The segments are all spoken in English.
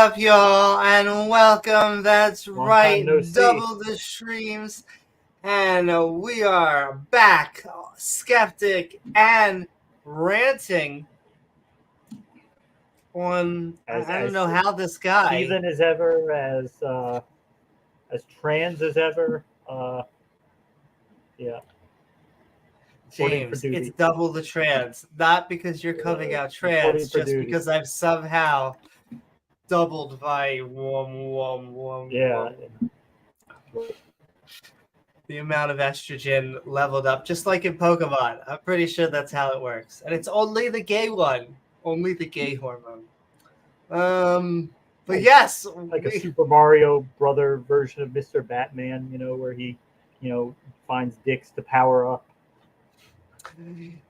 up, y'all, and welcome. That's Long right, time no see. double the streams, and we are back, skeptic and ranting on. I don't know how this guy, heathen as ever, as trans as ever. Yeah. James, it's double the trans, not because you're coming out trans, just because I've somehow doubled by one. Yeah. The amount of estrogen leveled up, just like in Pokemon. I'm pretty sure that's how it works. And it's only the gay one. Only the gay hormone. But yes. Like a Super Mario brother version of Mr. Batman, where he, finds dicks to power up.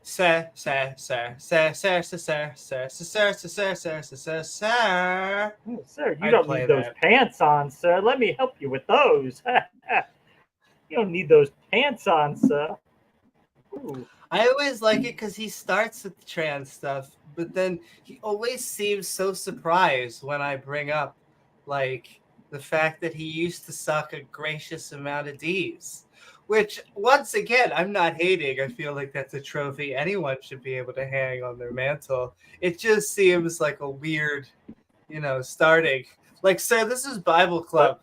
Sir. Sir, you don't need those pants on, sir. Let me help you with those. You don't need those pants on, sir. Ooh. I always like it because he starts with the trans stuff, but then he always seems so surprised when I bring up, like, the fact that he used to suck a gracious amount of D's. Which, once again, I'm not hating. I feel like that's a trophy anyone should be able to hang on their mantle. It just seems like a weird, starting. Like, sir, this is Bible Club.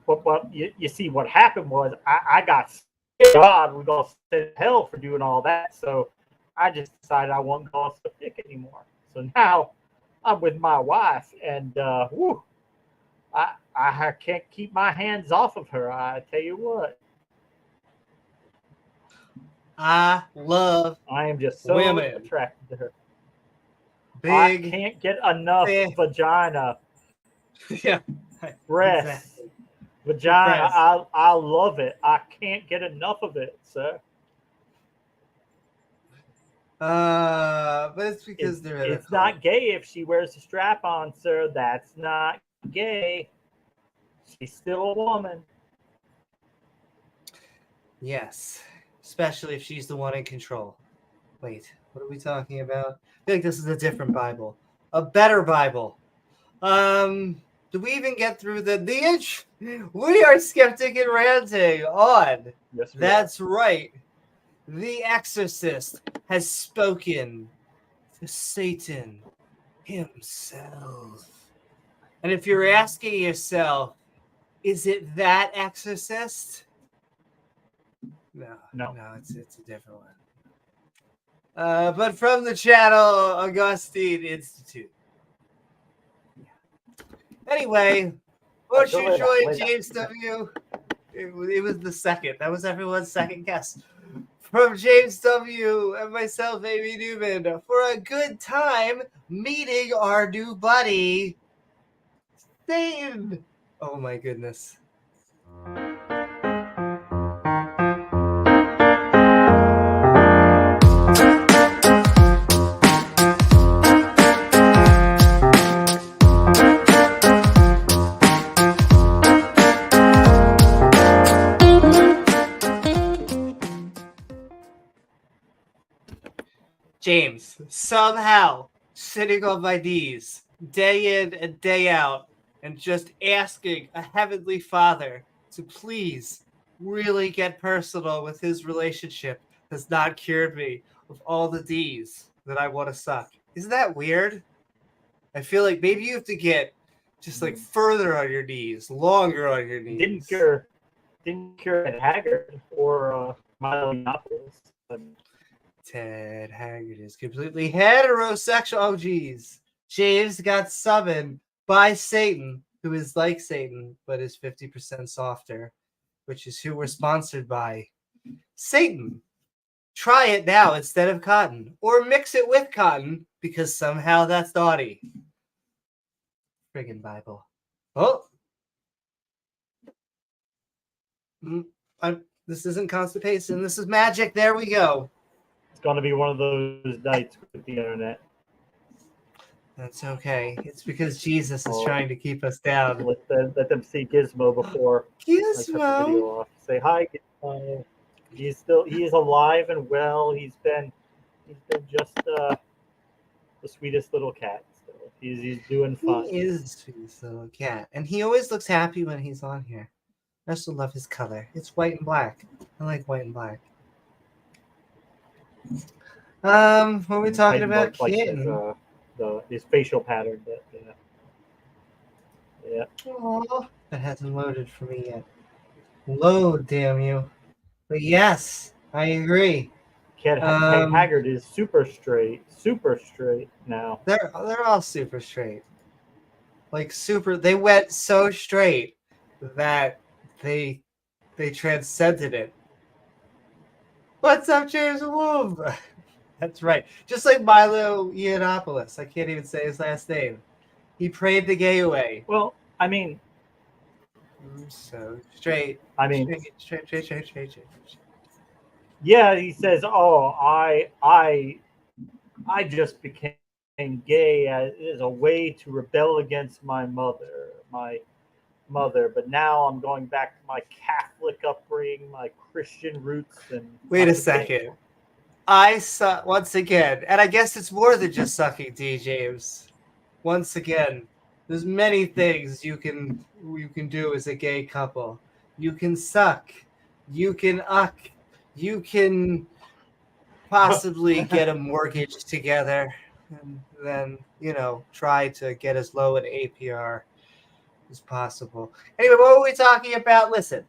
Well, you see, what happened was I got scared. God, we're going to send hell for doing all that. So I just decided I wasn't going to dick anymore. So now I'm with my wife, and I can't keep my hands off of her. I tell you what. I am just so women. Attracted to her. Big. I can't get enough vagina. Yeah. Breasts. Exactly. Vagina. I love it. I can't get enough of it, sir. But it's because it's not gay if she wears a strap on, sir. That's not gay. She's still a woman. Yes. Especially if she's the one in control. Wait, what are we talking about? I think this is a different Bible. A better Bible. Did we even get through the inch? We are skeptic and ranting on. Yes, that's right. The Exorcist has spoken to Satan himself. And if you're asking yourself, is it that Exorcist? No, it's a different one. But from the channel Augustine Institute. Anyway, won't you join James W? It was the second. That was everyone's second guess. From James W. and myself, Amy Newman, for a good time meeting our new buddy, Satan. Oh my goodness. James, somehow sitting on my knees, day in and day out, and just asking a heavenly Father to please really get personal with his relationship has not cured me of all the D's that I want to suck. Isn't that weird? I feel like maybe you have to get just like further on your knees, longer on your knees. Didn't cure Ted Haggard or Milo Yiannopoulos. Ted Haggard is completely heterosexual. Oh, geez. James got summoned by Satan, who is like Satan, but is 50% softer, which is who we're sponsored by. Satan. Try it now instead of cotton, or mix it with cotton, because somehow that's naughty. Friggin' Bible. Oh. This isn't constipation. This is magic. There we go. It's going to be one of those nights with the internet. That's okay. It's because Jesus is trying to keep us down. Let them see Gizmo before Gizmo. I cut the video off. Say hi, Gizmo. He is alive and well. He's been just the sweetest little cat. Still. He's doing fine. He is the sweetest little cat, and he always looks happy when he's on here. I also love his color. It's white and black. I like white and black. What are we talking about? Like Kitten. his facial pattern. Yeah. Aw, that hasn't loaded for me yet. Load, damn you. But yes, I agree. Kate Haggard is super straight now. They're all super straight. Like super, they went so straight that they transcended it. What's up, James Wolfe? That's right. Just like Milo Yiannopoulos. I can't even say his last name. He prayed the gay away. Well, I mean, so straight. I mean, straight. Yeah, he says, "Oh, I just became gay as a way to rebel against my mother, but now I'm going back to my Catholic upbringing, my Christian roots." And wait a second, I saw once again, and I guess it's more than just sucking, D. James. Once again, there's many things you can do as a gay couple. You can suck, you can uck. You can possibly get a mortgage together and then, try to get as low an APR as possible. Anyway, what were we talking about? Listen,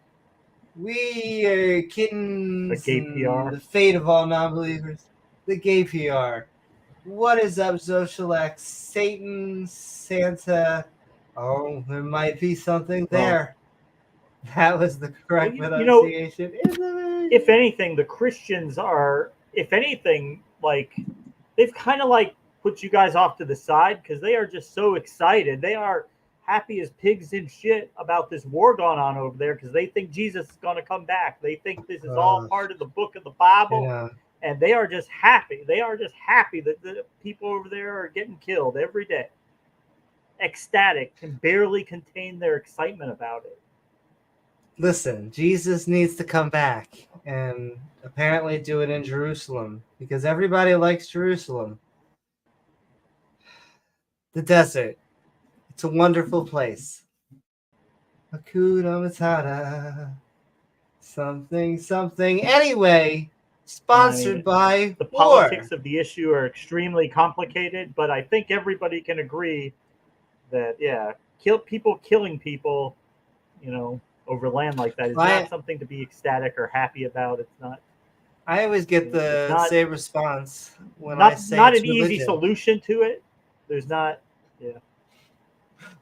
we are kittens. The gay PR. The fate of all non-believers. The gay PR. What is up, Zoshalex? Satan, Santa. Oh, there might be something there. That was the correct pronunciation. If anything, the Christians are, like, they've kind of like put you guys off to the side because they are just so excited. They are happy as pigs in shit about this war going on over there because they think Jesus is going to come back. They think this is all part of the book of the Bible, and they are just happy. They are just happy that the people over there are getting killed every day. Ecstatic, can barely contain their excitement about it. Listen, Jesus needs to come back and apparently do it in Jerusalem because everybody likes Jerusalem. The desert. It's a wonderful place. Hakuna Matata. Something. Anyway, sponsored by the war. Politics of the issue are extremely complicated, but I think everybody can agree that, killing people, over land like that is not something to be ecstatic or happy about. It's not. I always get the same response when I say not it's an religion. Easy solution to it. There's not. Yeah.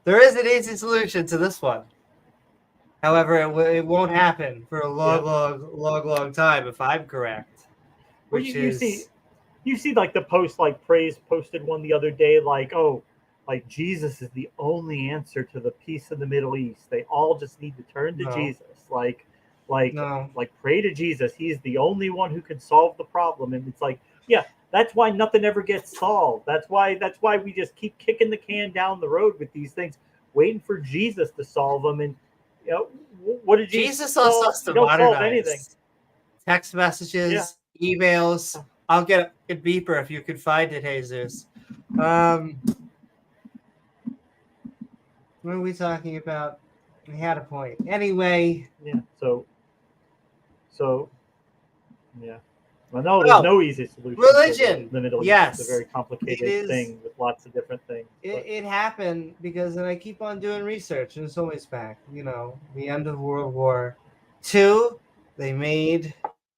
There is an easy solution to this one. However, it won't happen for a long time if I'm correct. You see like the post, like Praise posted one the other day, like, oh, like Jesus is the only answer to the peace in the Middle East. They all just need to turn to Jesus. Like pray to Jesus. He's the only one who can solve the problem. And it's like, that's why nothing ever gets solved. That's why we just keep kicking the can down the road with these things, waiting for Jesus to solve them. And what did Jesus also has to modernize anything? Text messages, emails. I'll get a beeper if you could find it, Jesus. What are we talking about? We had a point. Anyway. Yeah. So. Yeah. Well, no, there's no easy solution. Religion. The Middle East is a very complicated thing with lots of different things. It happened because, and I keep on doing research, and it's always back. The end of World War II, they made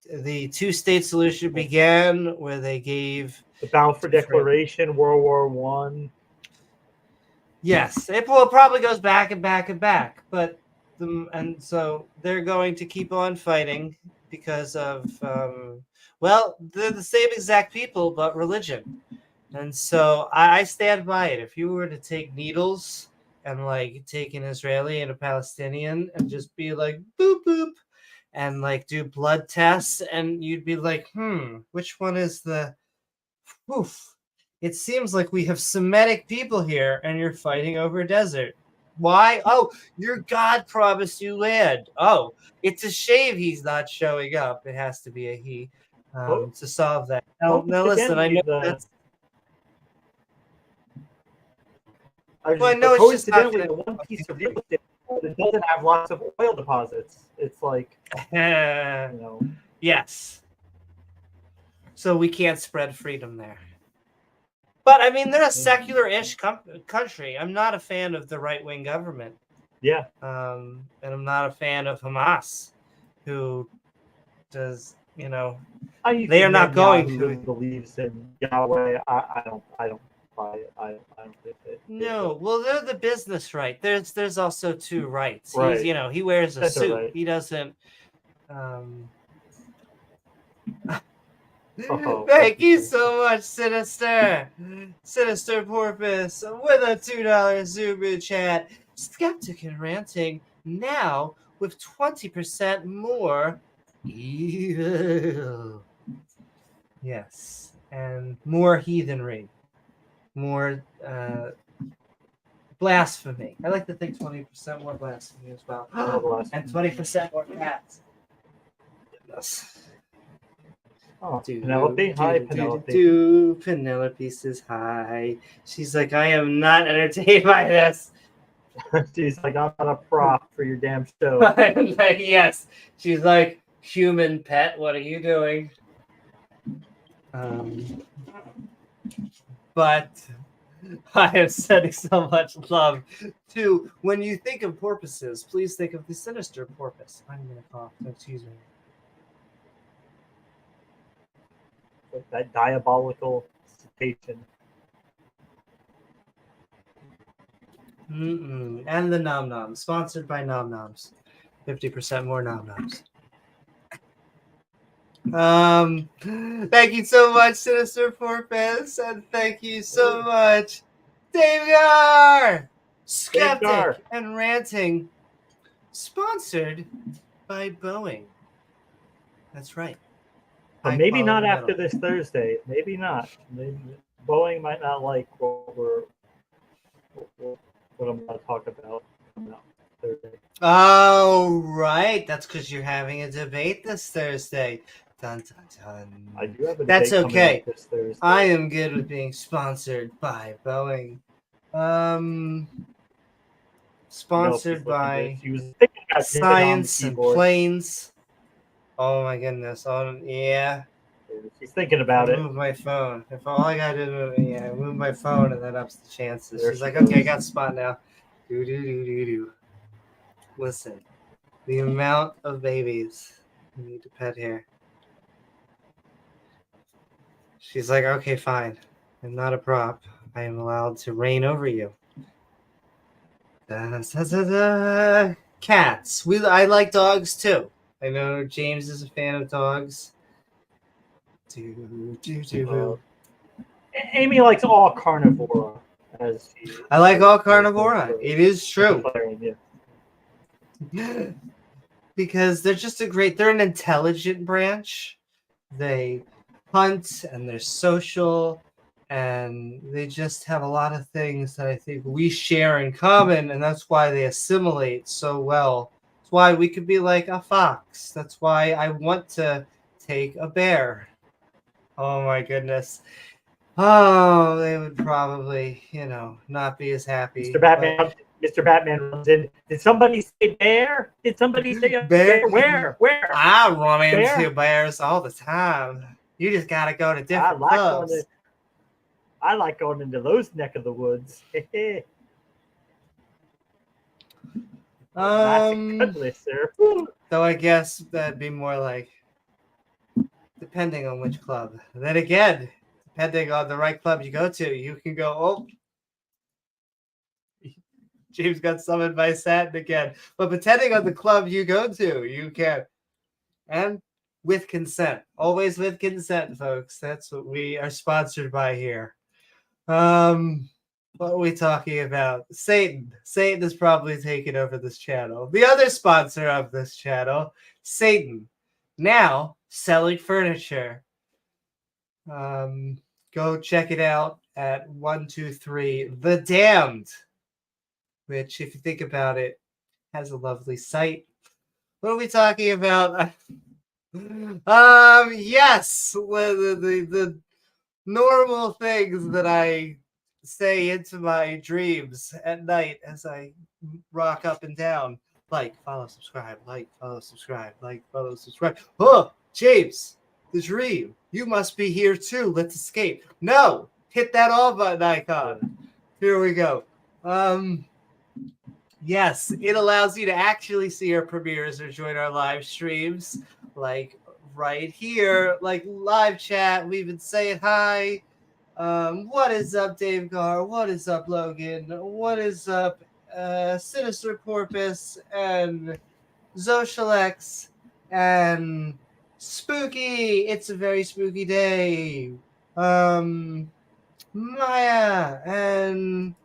the two-state solution began where they gave the Balfour Declaration, World War I. Yes, it probably goes back and back and back, but and so they're going to keep on fighting because of they're the same exact people, but religion. And so I stand by it. If you were to take needles and like take an Israeli and a Palestinian and just be like boop boop and like do blood tests, and you'd be like, which one is the oof? It seems like we have Semitic people here, and you're fighting over a desert. Why? Oh, your God promised you land. Oh, it's a shame he's not showing up. It has to be a he to solve that. Now listen, I know that's... Well, I know it's just not coincidentally, the one piece of real estate that doesn't have lots of oil deposits. It's like, Yes. So we can't spread freedom there. But I mean, they're a secular-ish country. I'm not a fan of the right-wing government. Yeah. And I'm not a fan of Hamas, who does, they are not going to. Believes in Yahweh. I don't buy it. I don't think it. No, well, they're the business right. There's also two rights. Right. He's, he wears a suit. Right. He doesn't. Thank you so much, Sinister Porpoise, with a $2 super chat. Skeptic and Ranting now with 20% more evil. Yes, and more heathenry, more blasphemy. I like to think 20% more blasphemy as well, and 20% more cats. Goodness. Oh, Penelope, hi Penelope. Penelope says hi. She's like, I am not entertained by this. She's like, I'm not a prop for your damn show. Like, yes. She's like, human pet, what are you doing? But I am sending so much love to, when you think of porpoises, please think of the sinister porpoise. I'm going to cough. Excuse me. That diabolical cetacean. And the Nom Noms, sponsored by Nom Noms. 50% more Nom Noms. Thank you so much, Sinister Porpoise, and thank you so much, davegar! Skeptic and Ranting, sponsored by Boeing. That's right. But maybe not after this Thursday. Maybe not. Maybe Boeing might not like what I'm going to talk about Thursday. Oh, right. That's because you're having a debate this Thursday. Dun, dun, dun. I do have a debate. That's okay. This Thursday. I am good with being sponsored by Boeing. Sponsored by Science and Planes. Oh my goodness. Oh yeah. She's thinking about it. Move my phone. If all I gotta do is move my phone, and that ups the chances. She's like, okay, I got a spot now. Do. Listen, the amount of babies you need to pet here. She's like, okay, fine. I'm not a prop. I am allowed to reign over you. Cats. I like dogs too. I know James is a fan of dogs. Amy likes all carnivora. I like all carnivora. It is true. Because they're just they're an intelligent branch. They hunt and they're social, and they just have a lot of things that I think we share in common, and that's why they assimilate so well. That's why we could be like a fox. That's why I want to take a bear. Oh my goodness. Oh, they would probably, not be as happy. Mr. Batman runs in. Did somebody say bear? Did somebody say a bear? Where? I run into bears all the time. You just got to go to different clubs. I like going into those neck of the woods. So I guess that'd be more like, depending on which club. Then again, depending on the right club you go to, you can go, James got summoned by Saturn again. But depending on the club you go to, you can. And with consent. Always with consent, folks. That's what we are sponsored by here. What are we talking about? Satan. Satan is probably taking over this channel. The other sponsor of this channel, Satan. Now selling furniture. Go check it out at 123 The Damned, which, if you think about it, has a lovely site. What are we talking about? Yes, the normal things that I say into my dreams at night as I rock up and down. Like, follow, subscribe, like, follow, subscribe, like, follow, subscribe. Oh, James, the dream. You must be here too. Let's escape. No, hit that all button icon. Here we go. Yes, it allows you to actually see our premieres or join our live streams, like right here, like live chat. We've been saying hi. What is up, davegar? What is up, Logan? What is up, Sinister Porpoise and Zoshalex and Spooky? It's a very spooky day. Maya, and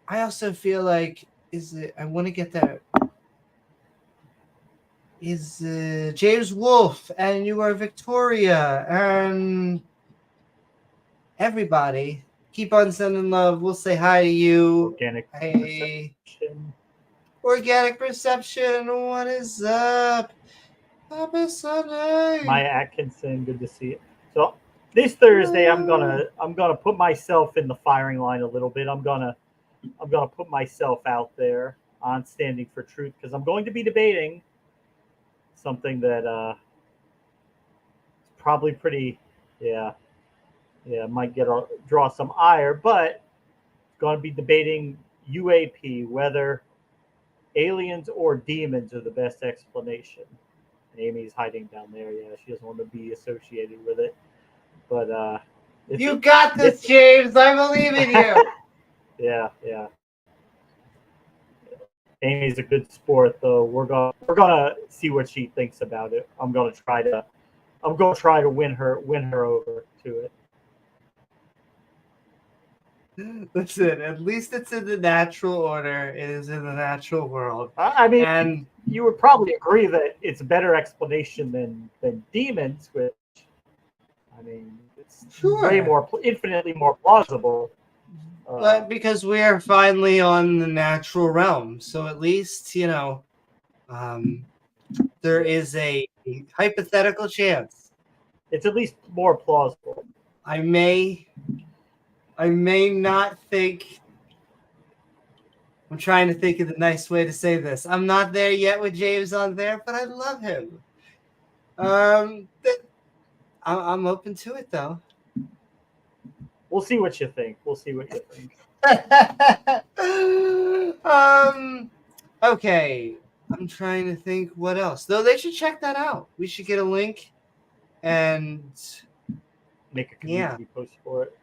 I also feel like I want to get that. Is James Wolfe, and you are Victoria, and everybody. Keep on sending love. We'll say hi to you. Organic Hey. perception. Organic perception. What is up? Happy Sunday. Maya Atkinson, good to see you. So this Thursday, I'm gonna put myself in the firing line a little bit. I'm gonna put myself out there on Standing for Truth because I'm going to be debating something that is probably pretty, might draw some ire, but going to be debating UAP, whether aliens or demons are the best explanation. Amy's hiding down there. Yeah, she doesn't want to be associated with it. But you got this, James. I believe in you. Yeah. Amy's a good sport, though. We're gonna see what she thinks about it. I'm gonna try to win her over to it. Listen, at least it's in the natural order. It is in the natural world. I mean, and you would probably agree that it's a better explanation than demons, which, I mean, it's infinitely more plausible. But because we are finally on the natural realm, so at least, there is a hypothetical chance. It's at least more plausible. I may not think. I'm trying to think of the nice way to say this. I'm not there yet with James on there, but I love him. I'm open to it, though. We'll see what you think. Okay. I'm trying to think what else. Though they should check that out. We should get a link and make a community post for it.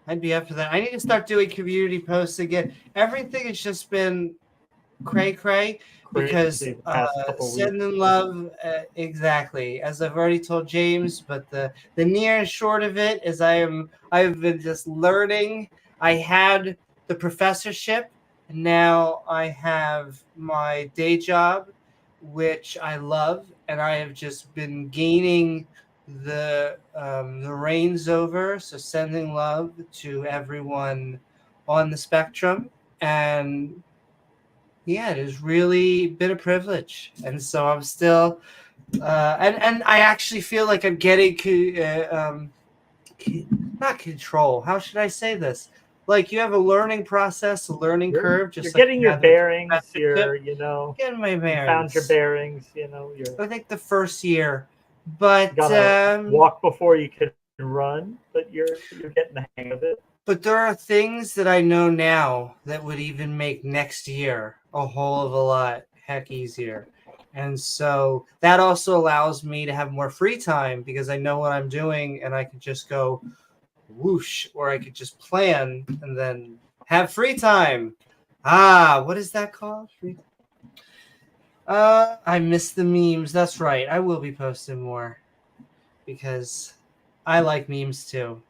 I'd be up for that. I need to start doing community posts again. Everything has just been cray because sending love, exactly, as I've already told James. But the near and short of it is I've been just learning. I had the professorship, and now I have my day job, which I love, and I have just been gaining the reins over. So sending love to everyone on the spectrum, and it has really been a privilege. And so I'm still and I actually feel like I'm getting not control. How should I say this? Like, you have a learning process, a learning curve. Just you're like getting your bearings. You're getting my bearings. Found your bearings. I think the first year. But you gotta walk before you can run, but you're getting the hang of it. But there are things that I know now that would even make next year a whole of a lot heck easier. And so that also allows me to have more free time because I know what I'm doing and I can just go whoosh, or I could just plan and then have free time. What is that called? Free time. I miss the memes. That's right. I will be posting more because I like memes too.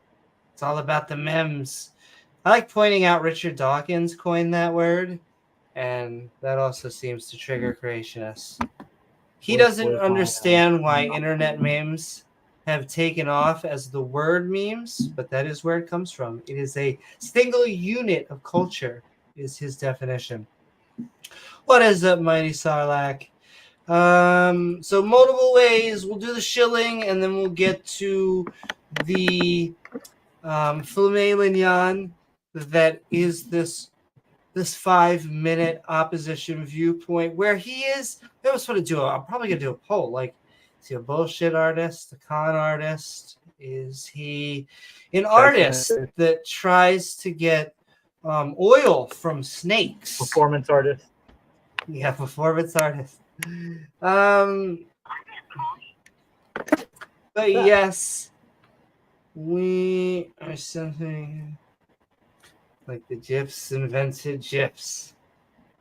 It's all about the memes. I like pointing out Richard Dawkins coined that word, and that also seems to trigger creationists. He doesn't understand why internet memes have taken off as the word memes, but that is where it comes from. It is a single unit of culture, is his definition. What is up, Mighty Sarlacc? So multiple ways. We'll do the shilling, and then we'll get to the filet mignon that is this 5-minute opposition viewpoint where he is. I was going to do. I'm probably going to do a poll. Like, is he a bullshit artist, a con artist? Is he an artist that tries to get oil from snakes? Performance artist. Yeah, performance artist. But yes, we are something like the GIFs invented GIFs,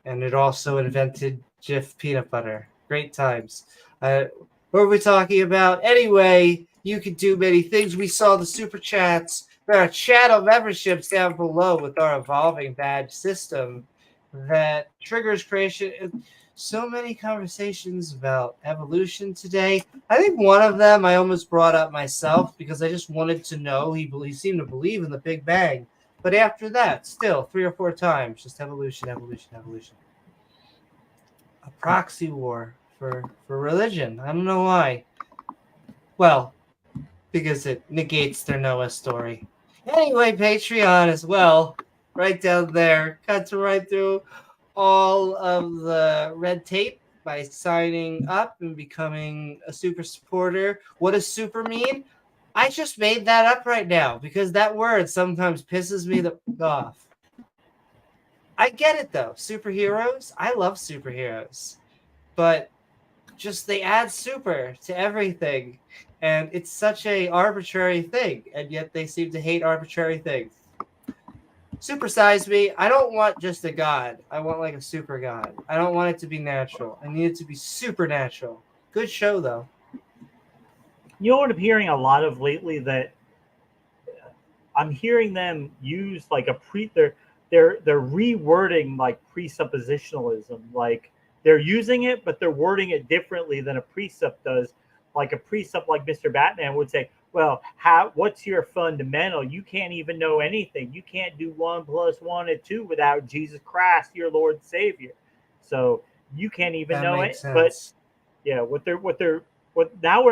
and it also invented GIF peanut butter. Great times. What were we talking about? Anyway, you could do many things. We saw the super chats. There are channel memberships down below with our evolving badge system that triggers creation. So many conversations about evolution today. I think one of them I almost brought up myself because I just wanted to know. He seemed to believe in the Big Bang. But after that, still 3 or 4 times, just evolution. A proxy war for religion. I don't know why. Well, because it negates their Noah story. Anyway, Patreon as well. Right down there. Cut to right through all of the red tape by signing up and becoming a super supporter. What does super mean? I just made that up right now because that word sometimes pisses me off. I get it though. Superheroes, I love superheroes. But just they add super to everything. And it's such a arbitrary thing. And yet they seem to hate arbitrary things. Supersize me. I don't want just a god. I want like a super god. I don't want it to be natural. I need it to be supernatural. Good show though. You know what I'm hearing a lot of lately, that I'm hearing them use like they're rewording like presuppositionalism. Like they're using it, but they're wording it differently than a precept does. Like a precept, like Mr. Batman would say, well, what's your fundamental? You can't even know anything. You can't do 1 + 1 = 2 without Jesus Christ, your Lord and Savior. So you can't even know it. Sense. But yeah, what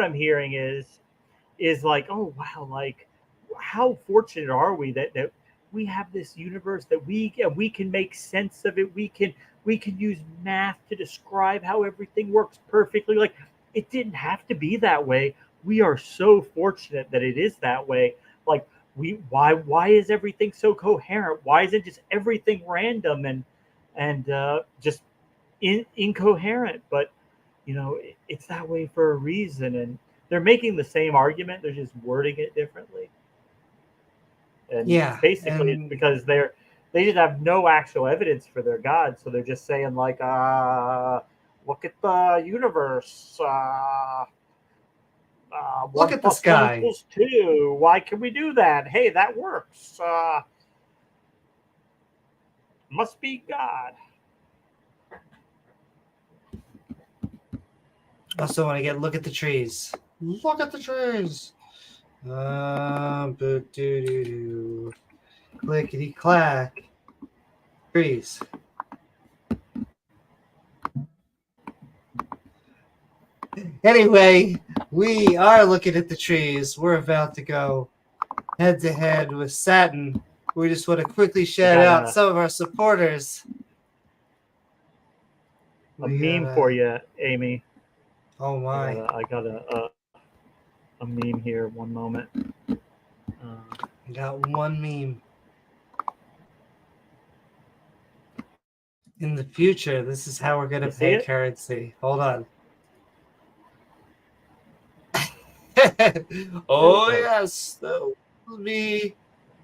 I'm hearing is like, oh wow, like how fortunate are we that we have this universe that we can make sense of it. We can use math to describe how everything works perfectly. Like it didn't have to be that way. We are so fortunate that it is that way. Like why is everything so coherent? Why isn't just everything random and just incoherent? But you know, it's that way for a reason, and they're making the same argument. They're just wording it differently. And yeah, basically it's because they just have no actual evidence for their God, so they're just saying like, look at the universe. Look at the sky. 1 + 1 = 2. Why can we do that? Hey, that works. Must be God. Also want to look at the trees. Look at the trees. Clickety clack. Trees. Anyway, we are looking at the trees. We're about to go head to head with Satin. We just want to quickly shout out some of our supporters. A meme for you, Amy. Oh my! I got a meme here. One moment. I got one meme. In the future, this is how we're going to pay currency. Hold on. Oh yes, there will be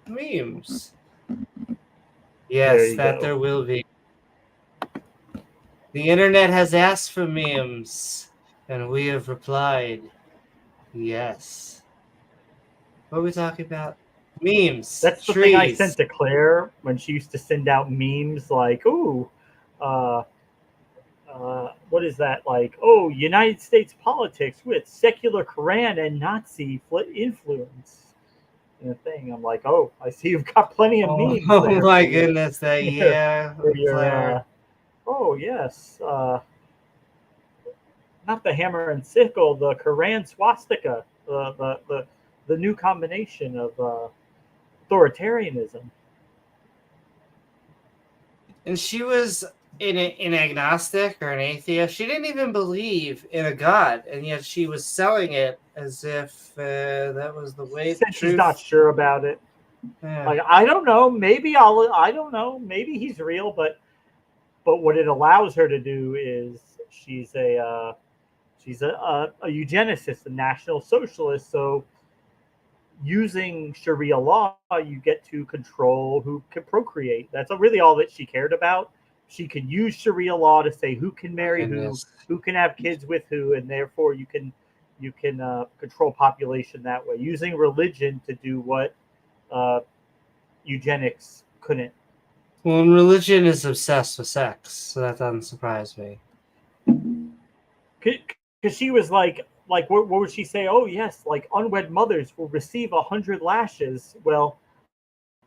memes. Yes, there will be. The internet has asked for memes, and we have replied, yes. What are we talking about? Memes. That's the trees. thing I sent to Claire when she used to send out memes like, ooh, what is that? Like, oh, United States politics with secular Quran and Nazi influence. And the thing, I'm like, oh, I see you've got plenty of memes. Oh my goodness, yeah. Claire. Oh yes, not the hammer and sickle, the Quran swastika, the new combination of authoritarianism. And she was an agnostic or an atheist. She didn't even believe in a god, and yet she was selling it as if that was the way. Since she's not sure about it. Yeah. Like, I don't know. Maybe I don't know. Maybe he's real, but what it allows her to do is she's a eugenicist, a national socialist. So using Sharia law, you get to control who can procreate. That's really all that she cared about. She can use Sharia law to say who can marry who can have kids with who, and therefore you can control population that way, using religion to do what eugenics couldn't. Well, religion is obsessed with sex, so that doesn't surprise me. Because she was like what would she say? Oh yes, like unwed mothers will receive 100 lashes. Well,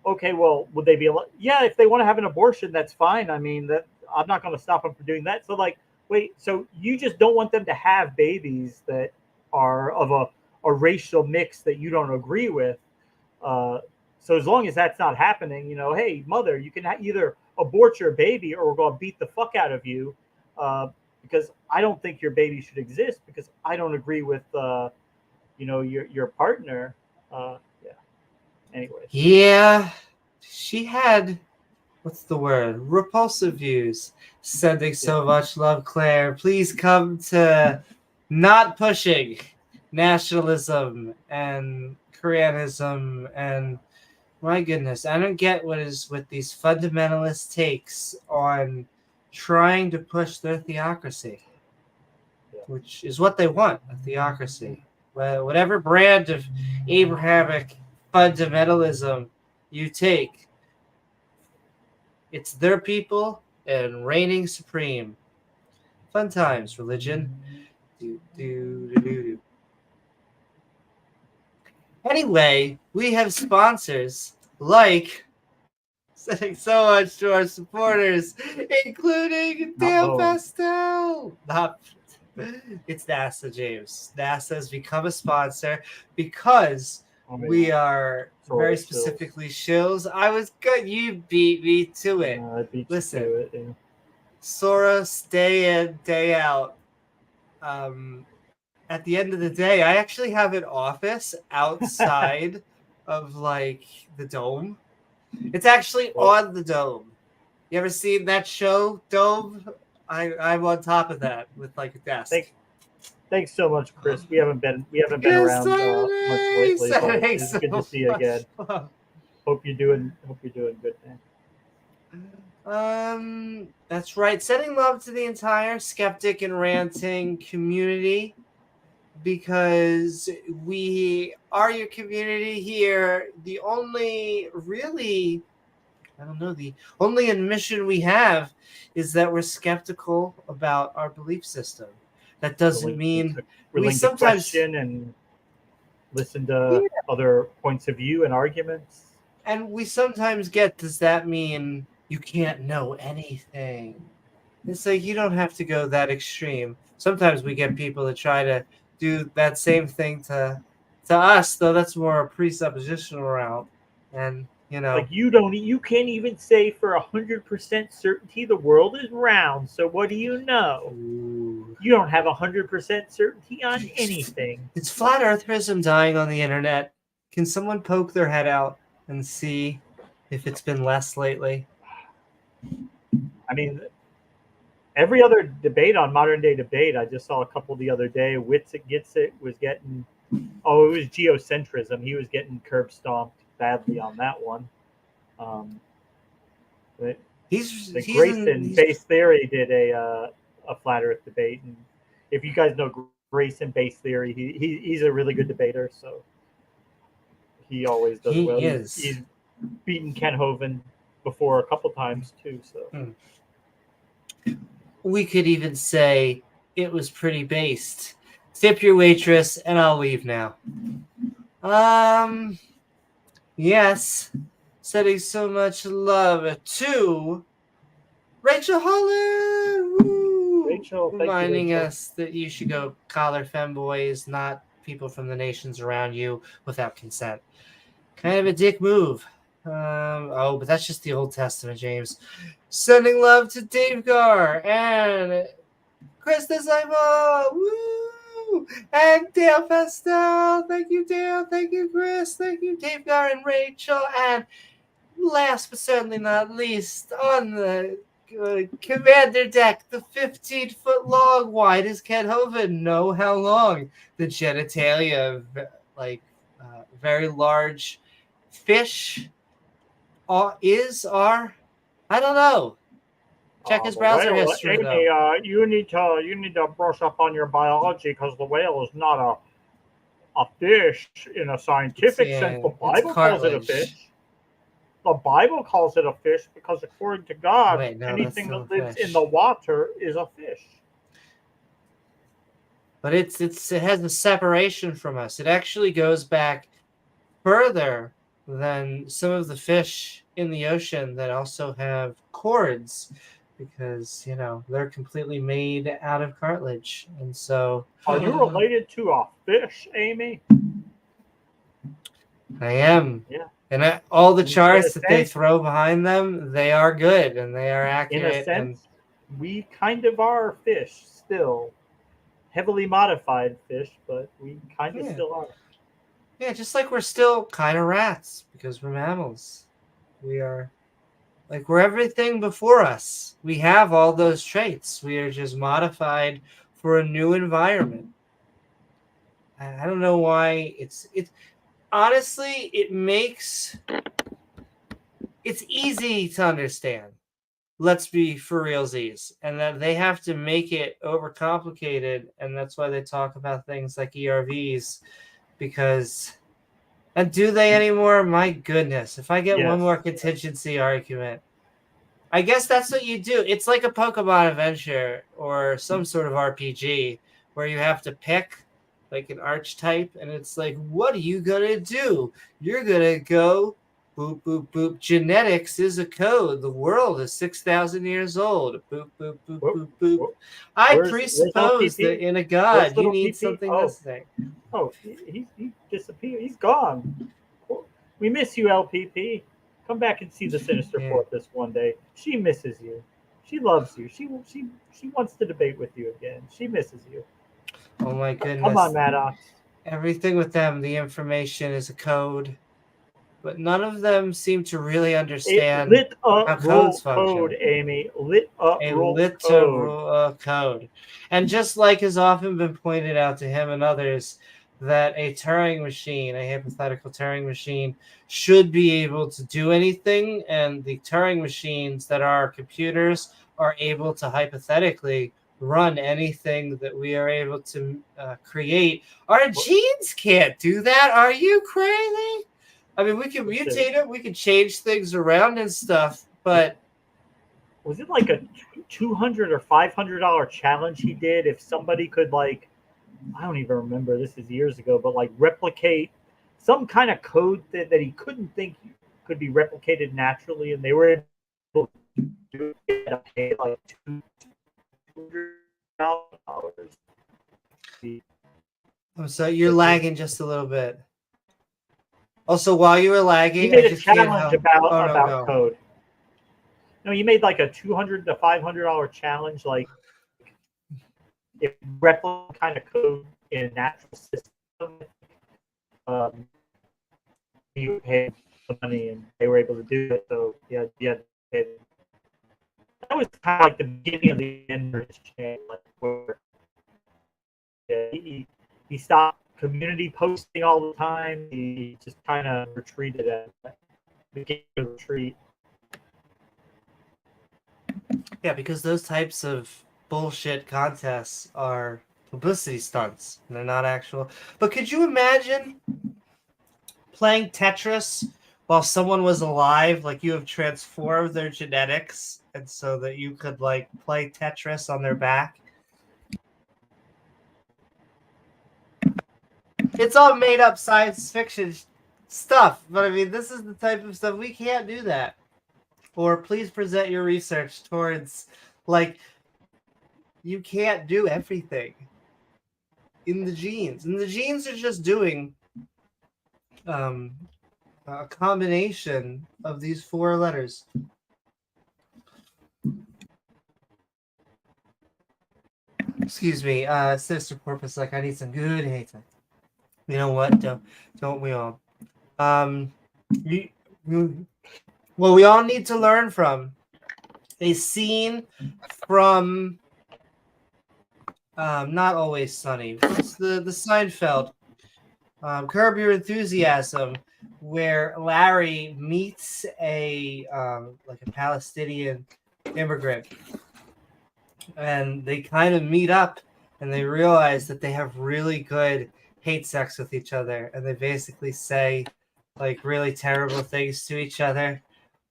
okay, well, would they be? Yeah, if they want to have an abortion, that's fine. I mean, that I'm not going to stop them from doing that. So like, wait, so you just don't want them to have babies that are of a racial mix that you don't agree with. So as long as that's not happening, hey, mother, you can either abort your baby or we're going to beat the fuck out of you. Because I don't think your baby should exist because I don't agree with, your partner. Yeah. Anyways. Yeah, she had, what's the word? Repulsive views. Sending so much love, Claire. Please come to not pushing nationalism and Koreanism and my goodness, I don't get what is with these fundamentalist takes on trying to push their theocracy, which is what they want, a theocracy. Whatever brand of Abrahamic fundamentalism you take, it's their people and reigning supreme. Fun times, religion. Anyway, we have sponsors like sending so much to our supporters, including Dale Pastel. It's NASA, James. NASA has become a sponsor because we are very specifically shills. I was good. You beat me to it. Listen, to it, yeah. Soros day in, day out. At the end of the day, I actually have an office outside of like the dome. It's actually on the dome. You ever seen that show, Dome? I'm on top of that with like a desk. Thanks so much, Chris. We haven't been around much lately, but it's good to see you again. Hope you're doing good, man. That's right. Sending love to the entire Skeptic and Ranting community, because we are your community here. The only really, the only admission we have is that we're skeptical about our belief system. That doesn't mean we sometimes question and listen to other points of view and arguments. And we sometimes get, does that mean you can't know anything? It's like, you don't have to go that extreme. Sometimes we get people to try to do that same thing to us, though that's more a presuppositional route. And like you can't even say for 100% certainty the world is round. So what do you know? Ooh. You don't have 100% certainty on anything. It's flat eartherism dying on the internet. Can someone poke their head out and see if it's been less lately? I mean, every other debate on modern day debate, I just saw a couple the other day. Witsit Gets It was getting, it was geocentrism. He was getting curb stomped badly on that one. But Grayson Base Theory did a flat Earth debate, and if you guys know Grayson Base Theory, he's a really good debater. So he always does well. He's beaten Ken Hovind before a couple times too. So we could even say it was pretty based. Tip your waitress, and I'll leave now. Yes, sending so much love to Rachel Holen. Woo! Rachel, reminding us that you should go collar femboys, not people from the nations around you, without consent. Kind of a dick move. But that's just the Old Testament, James. Sending love to davegar and Chris Disciple. Woo! And Dale Pastel. Thank you, Dale. Thank you, Chris. Thank you, davegar and Rachel. And last but certainly not least, on the commander deck, the 15-foot long. Why does Ken Hoven know how long the genitalia of very large fish are? I don't know. Check his browser history, Amy, though. you need to brush up on your biology because the whale is not a fish in a scientific sense. The Bible calls it a fish. The Bible calls it a fish because according to God, anything that lives in the water is a fish. But it has a separation from us. It actually goes back further than some of the fish in the ocean that also have cords, because they're completely made out of cartilage. And so, are you related to a fish, Amy? I am. Yeah. And all the charts that they throw behind them, they are good and they are accurate. In a sense, we kind of are fish still. Heavily modified fish, but we kind of still are. Yeah, just like we're still kind of rats because we're mammals. We're everything before us. We have all those traits. We are just modified for a new environment. I don't know why honestly, it's easy to understand. Let's be for realsies. And that they have to make it overcomplicated. And that's why they talk about things like ERVs. And do they anymore? My goodness. If I get one more contingency argument, I guess that's what you do. It's like a Pokemon adventure or some sort of RPG where you have to pick like an archetype. And it's like, what are you going to do? You're going to go boop, boop, boop. Genetics is a code. The world is 6,000 years old. Boop, boop, boop, boop, boop. I presuppose that in a god, you need something missing. Oh, he disappeared. He's gone. We miss you, LPP. Come back and see the Sinister Fortress one day. She misses you. She loves you. She wants to debate with you again. She misses you. Oh my goodness. Come on, Maddox. Everything with them, the information is a code. But none of them seem to really understand how codes function. Code, Amy. Literal code. And just like has often been pointed out to him and others, that a Turing machine, a hypothetical Turing machine, should be able to do anything, and the Turing machines that are computers are able to hypothetically run anything that we are able to create. Our genes can't do that. Are you crazy? I mean, we can mutate it, we can change things around and stuff, but was it like a $200 or $500 challenge he did? If somebody could, like, I don't even remember, this is years ago, but like replicate some kind of code that he couldn't think could be replicated naturally, and they were able to do it to pay like $200. So you're lagging just a little bit. Also, while you were lagging, he made a challenge about code. No, he made like a $200 to $500 challenge, like if replicate kind of code in a natural system. You paid the money, and they were able to do it. So yeah. That was kind of like the beginning of the end of his channel, like where he stopped community posting all the time. He just kind of retreated at the beginning of the retreat. Yeah, because those types of bullshit contests are publicity stunts. They're not actual. But could you imagine playing Tetris while someone was alive? Like, you have transformed their genetics, and so that you could like play Tetris on their back. It's all made up science fiction stuff, but I mean, this is the type of stuff we can't do that. Or please present your research towards, like, you can't do everything in the genes. And the genes are just doing a combination of these 4 letters. Excuse me, Sister Porpoise, like, I need some good hate sex. You know what? Don't we all? Well, we all need to learn from a scene from Not Always Sunny. It's the Seinfeld. Curb Your Enthusiasm, where Larry meets a like a Palestinian immigrant, and they kind of meet up, and they realize that they have really good hate sex with each other, and they basically say like really terrible things to each other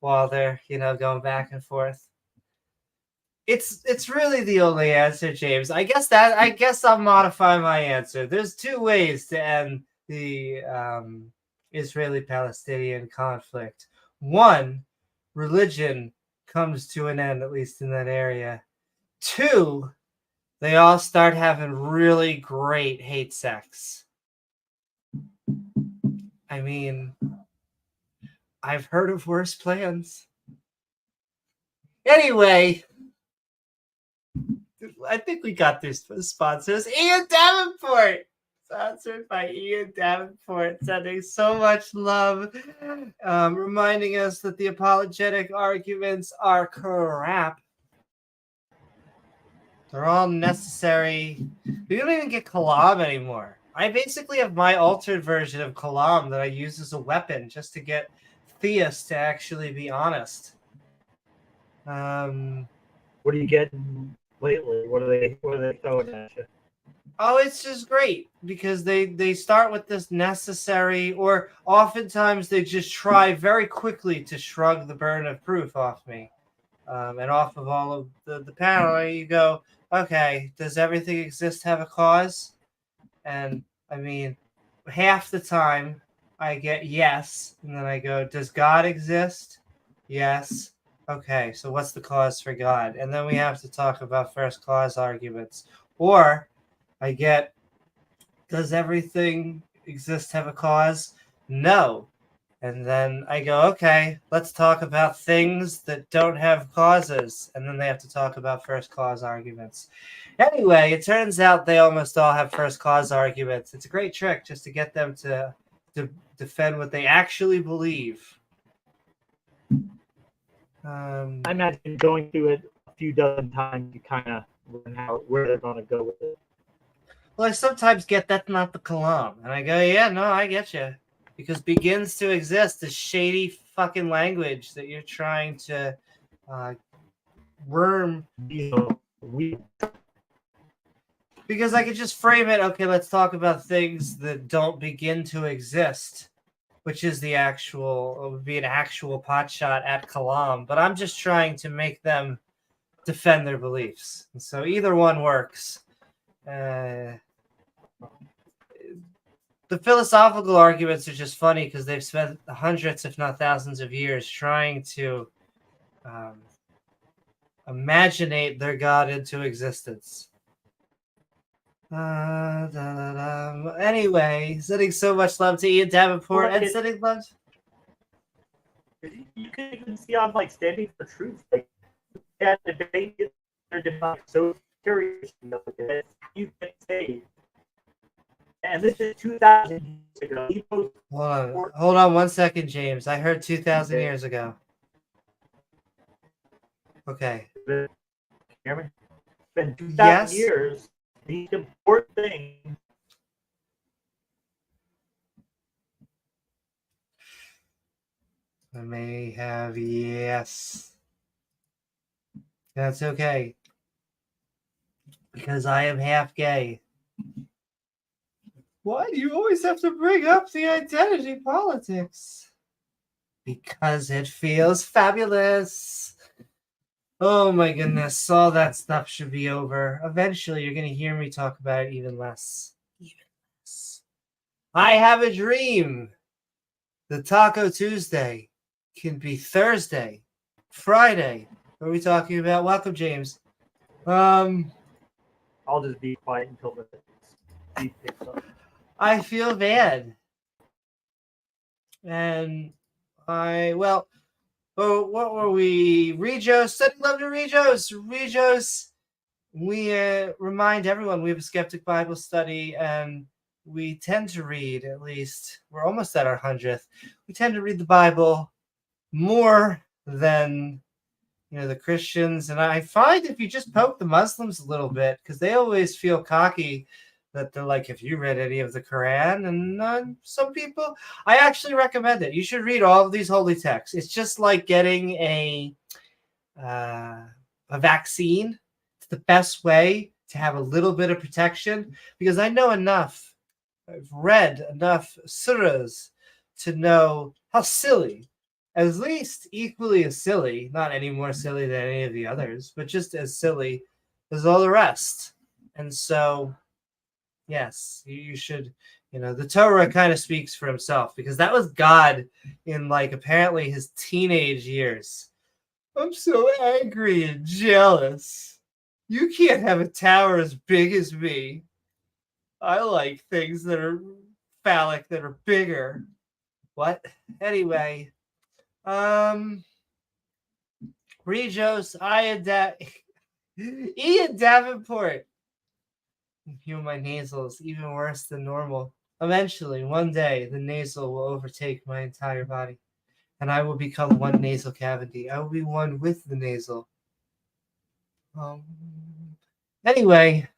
while they're going back and forth. It's really the only answer, James. I guess I'll modify my answer. There's 2 ways to end the Israeli-Palestinian conflict. 1, religion comes to an end, at least in that area. 2, they all start having really great hate sex. I mean, I've heard of worse plans. Anyway, I think we got this sponsors. Ian Davenport! Sponsored by Ian Davenport, sending so much love, reminding us that the apologetic arguments are crap. They're all necessary. We don't even get Kalam anymore. I basically have my altered version of Kalam that I use as a weapon just to get theists to actually be honest. What are you getting lately? What are they throwing at you? Oh, it's just great because they start with this necessary, or oftentimes they just try very quickly to shrug the burden of proof off me, and off of all of the panel. You go, okay, does everything exist have a cause? And I mean, half the time I get yes, and then I go, does God exist? Yes. Okay, so what's the cause for God? And then we have to talk about first clause arguments. Or I get, does everything exist have a cause? No. And then I go, okay, let's talk about things that don't have causes. And then they have to talk about first clause arguments. Anyway, it turns out they almost all have first clause arguments. It's a great trick just to get them to defend what they actually believe. I imagine going through it a few dozen times, you kind of learn where they're going to go with it. Well, I sometimes get that's not the Kalam. And I go, yeah, no, I get you. Because begins to exist is shady fucking language that you're trying to worm. Because I could just frame it, okay, let's talk about things that don't begin to exist, which is the actual, it would be an actual pot shot at Kalam. But I'm just trying to make them defend their beliefs. And so either one works. The philosophical arguments are just funny because they've spent hundreds, if not thousands of years trying to imaginate their God into existence. Anyway, sending so much love to Ian Davenport and sending love. You can even see on like Standing for Truth, like that debate, they're so curious, you can say. And this is 2,000 years ago. Hold on 1 second, James. I heard 2,000 years ago. Okay. Hear me? It's been 2,000 years. These important things. I may have yes. That's okay. Because I am half gay. Why do you always have to bring up the identity politics? Because it feels fabulous. Oh my goodness, all that stuff should be over. Eventually, you're going to hear me talk about it even less. Even less. I have a dream. The Taco Tuesday can be Thursday, Friday. What are we talking about? Welcome, James. I'll just be quiet until the beat picks up. I feel bad. And well, what were we? Regos, sending love to Regos. Regos, we remind everyone we have a Skeptic Bible study, and we tend to read, at least, we're almost at our 100th. We tend to read the Bible more than the Christians. And I find if you just poke the Muslims a little bit, because they always feel cocky that they're like, if you read any of the Quran, and some people, I actually recommend it. You should read all of these holy texts. It's just like getting a vaccine. It's the best way to have a little bit of protection, because I know enough. I've read enough surahs to know how silly, at least equally as silly, not any more silly than any of the others, but just as silly as all the rest. And so, yes, you should, the Torah kind of speaks for himself, because that was God in apparently his teenage years. I'm so angry and jealous. You can't have a tower as big as me. I like things that are phallic, that are bigger. What? Anyway, Regos, Ian Davenport. Heal my nasals, even worse than normal. Eventually, one day, the nasal will overtake my entire body, and I will become one nasal cavity. I will be one with the nasal. Anyway,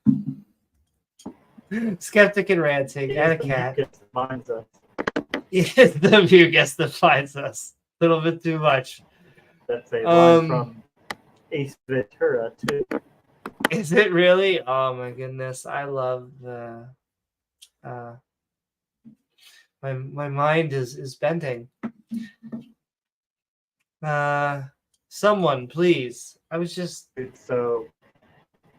Skeptic and Ranting, and a cat. It's the mucus that finds us. A little bit too much. That's a line from Ace Ventura, too. Is it really? Oh my goodness. I love the my mind is bending. Someone, please. I was just so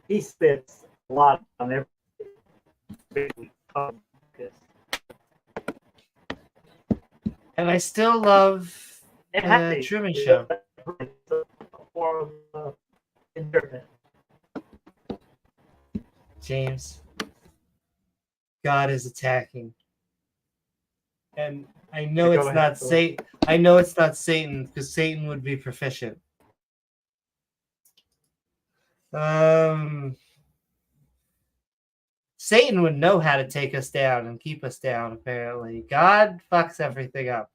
he spits a lot on every and I still love the Truman Show. James, God is attacking, and I know it's not Satan. I know it's not Satan, because Satan would be proficient. Satan would know how to take us down and keep us down, apparently. God fucks everything up.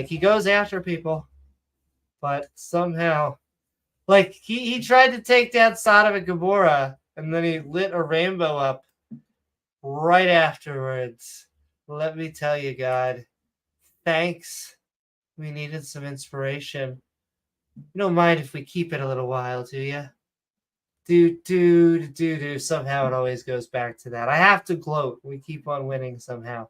He goes after people, but somehow, he tried to take down Sodom and Gomorrah, and then he lit a rainbow up right afterwards. Let me tell you, God, thanks. We needed some inspiration. You don't mind if we keep it a little while, do you? Do. Somehow it always goes back to that. I have to gloat. We keep on winning somehow.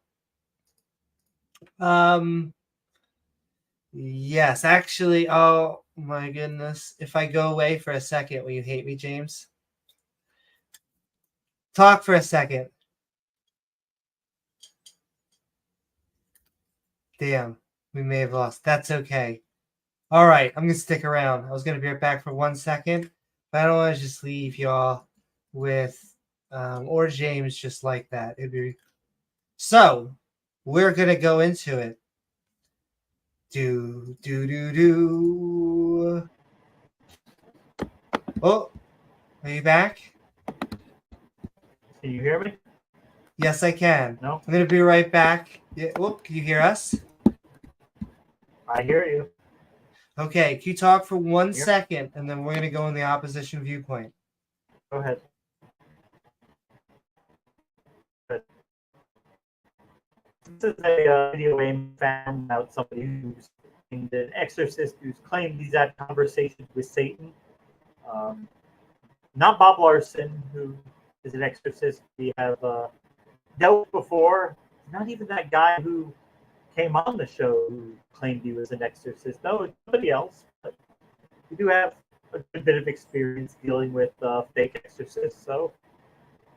Yes, actually, oh my goodness. If I go away for a second, will you hate me, James? Talk for a second. Damn, we may have lost. That's okay. All right, I'm going to stick around. I was going to be right back for 1 second, but I don't want to just leave y'all with, or James just like that. So, we're going to go into it. Do. Oh, are you back? Can you hear me? Yes, I can. No? I'm going to be right back. Yeah. Whoop, can you hear us? I hear you. Okay, can you talk for 1 second, and then we're going to go in the opposition viewpoint. Go ahead. This is a video game found about somebody who's an exorcist who's claimed he's had conversations with Satan. Not Bob Larson, who is an exorcist we have dealt with before. Not even that guy who came on the show who claimed he was an exorcist. No, it's somebody else. But we do have a good bit of experience dealing with fake exorcists. So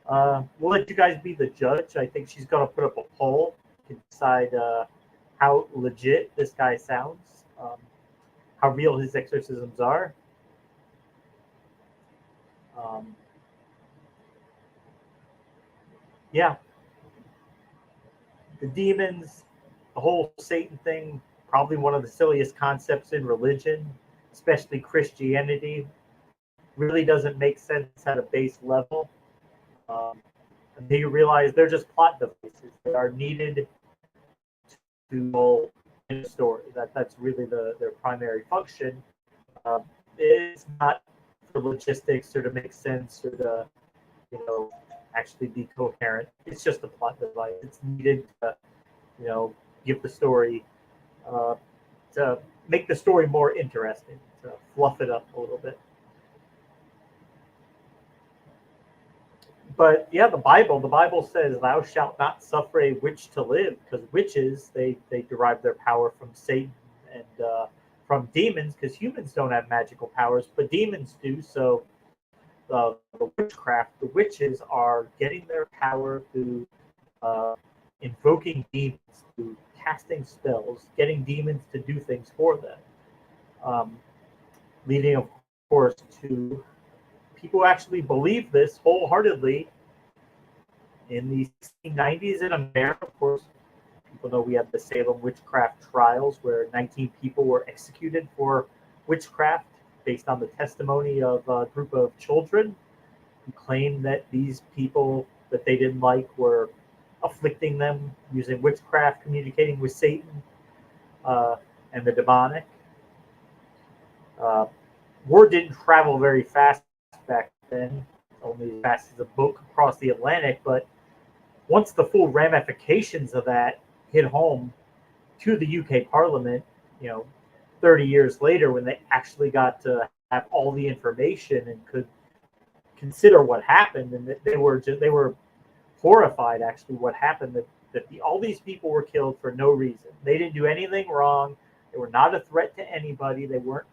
we'll let you guys be the judge. I think she's going to put up a poll to decide how legit this guy sounds, how real his exorcisms are. Yeah. The demons the whole Satan thing, probably one of the silliest concepts in religion, especially Christianity, really doesn't make sense at a base level. Until you realize they're just plot devices. They are needed to in a story. That's really their primary function. It's not for logistics or to make sense or to, actually be coherent. It's just a plot device. It's needed to, give the story, to make the story more interesting, to fluff it up a little bit. But yeah, the Bible says, "Thou shalt not suffer a witch to live," because witches, they derive their power from Satan and from demons, because humans don't have magical powers, but demons do. So the witchcraft, the witches are getting their power through invoking demons, through casting spells, getting demons to do things for them, leading, of course, to people actually believe this wholeheartedly. In the 1690s in America, of course, people know we had the Salem witchcraft trials where 19 people were executed for witchcraft based on the testimony of a group of children who claimed that these people that they didn't like were afflicting them using witchcraft, communicating with Satan and the demonic. Word didn't travel very fast back then, only as fast as a boat across the Atlantic, but once the full ramifications of that hit home to the UK Parliament, 30 years later, when they actually got to have all the information and could consider what happened, and they were horrified actually what happened, that all these people were killed for no reason. They didn't do anything wrong. They were not a threat to anybody. They weren't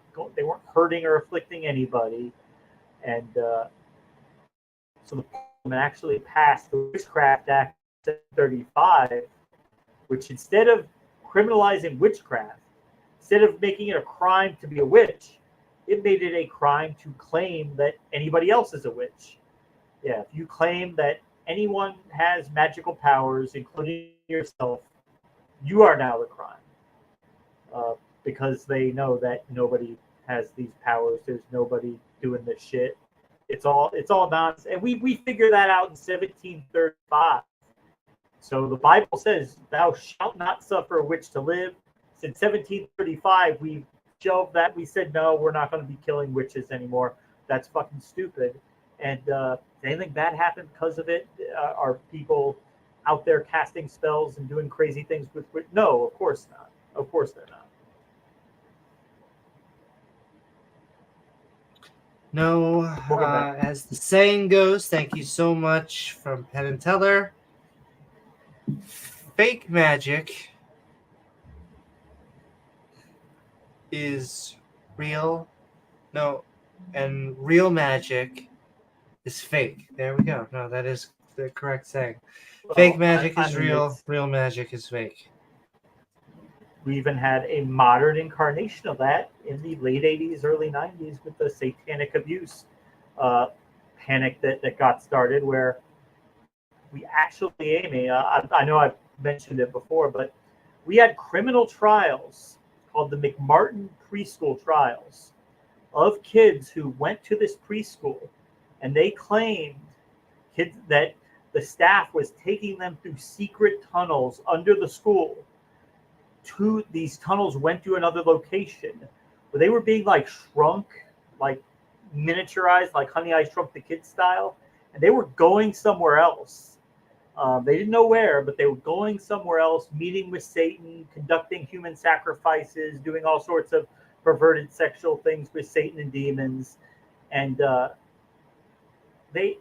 hurting or afflicting anybody. And so the Parliament actually passed the Witchcraft Act of 1935, which instead of criminalizing witchcraft, instead of making it a crime to be a witch, it made it a crime to claim that anybody else is a witch. Yeah, if you claim that anyone has magical powers, including yourself, you are now the crime. Because they know that nobody has these powers. There's nobody doing this shit. It's all nonsense. And we figured that out in 1735. So the Bible says, "Thou shalt not suffer a witch to live." Since 1735, we shelved that. We said, no, we're not going to be killing witches anymore. That's fucking stupid. And does anything bad happen because of it? Are people out there casting spells and doing crazy things with witches? No, of course not. Of course they're not. No, as the saying goes, thank you so much from Penn and Teller. Fake magic is real. No, and real magic is fake. There we go. No, that is the correct saying. Fake magic is real. Real magic is fake. We even had a modern incarnation of that in the late 80s, early 90s with the satanic abuse panic that got started, where we actually, Amy, I know I've mentioned it before, but we had criminal trials called the McMartin preschool trials of kids who went to this preschool, and they claimed kids that the staff was taking them through secret tunnels under the school. These tunnels went to another location where they were being shrunk, miniaturized, like Honey, I Shrunk the Kids style, and they were going somewhere else. They didn't know where, but they were going somewhere else, meeting with Satan, conducting human sacrifices, doing all sorts of perverted sexual things with Satan and demons. And they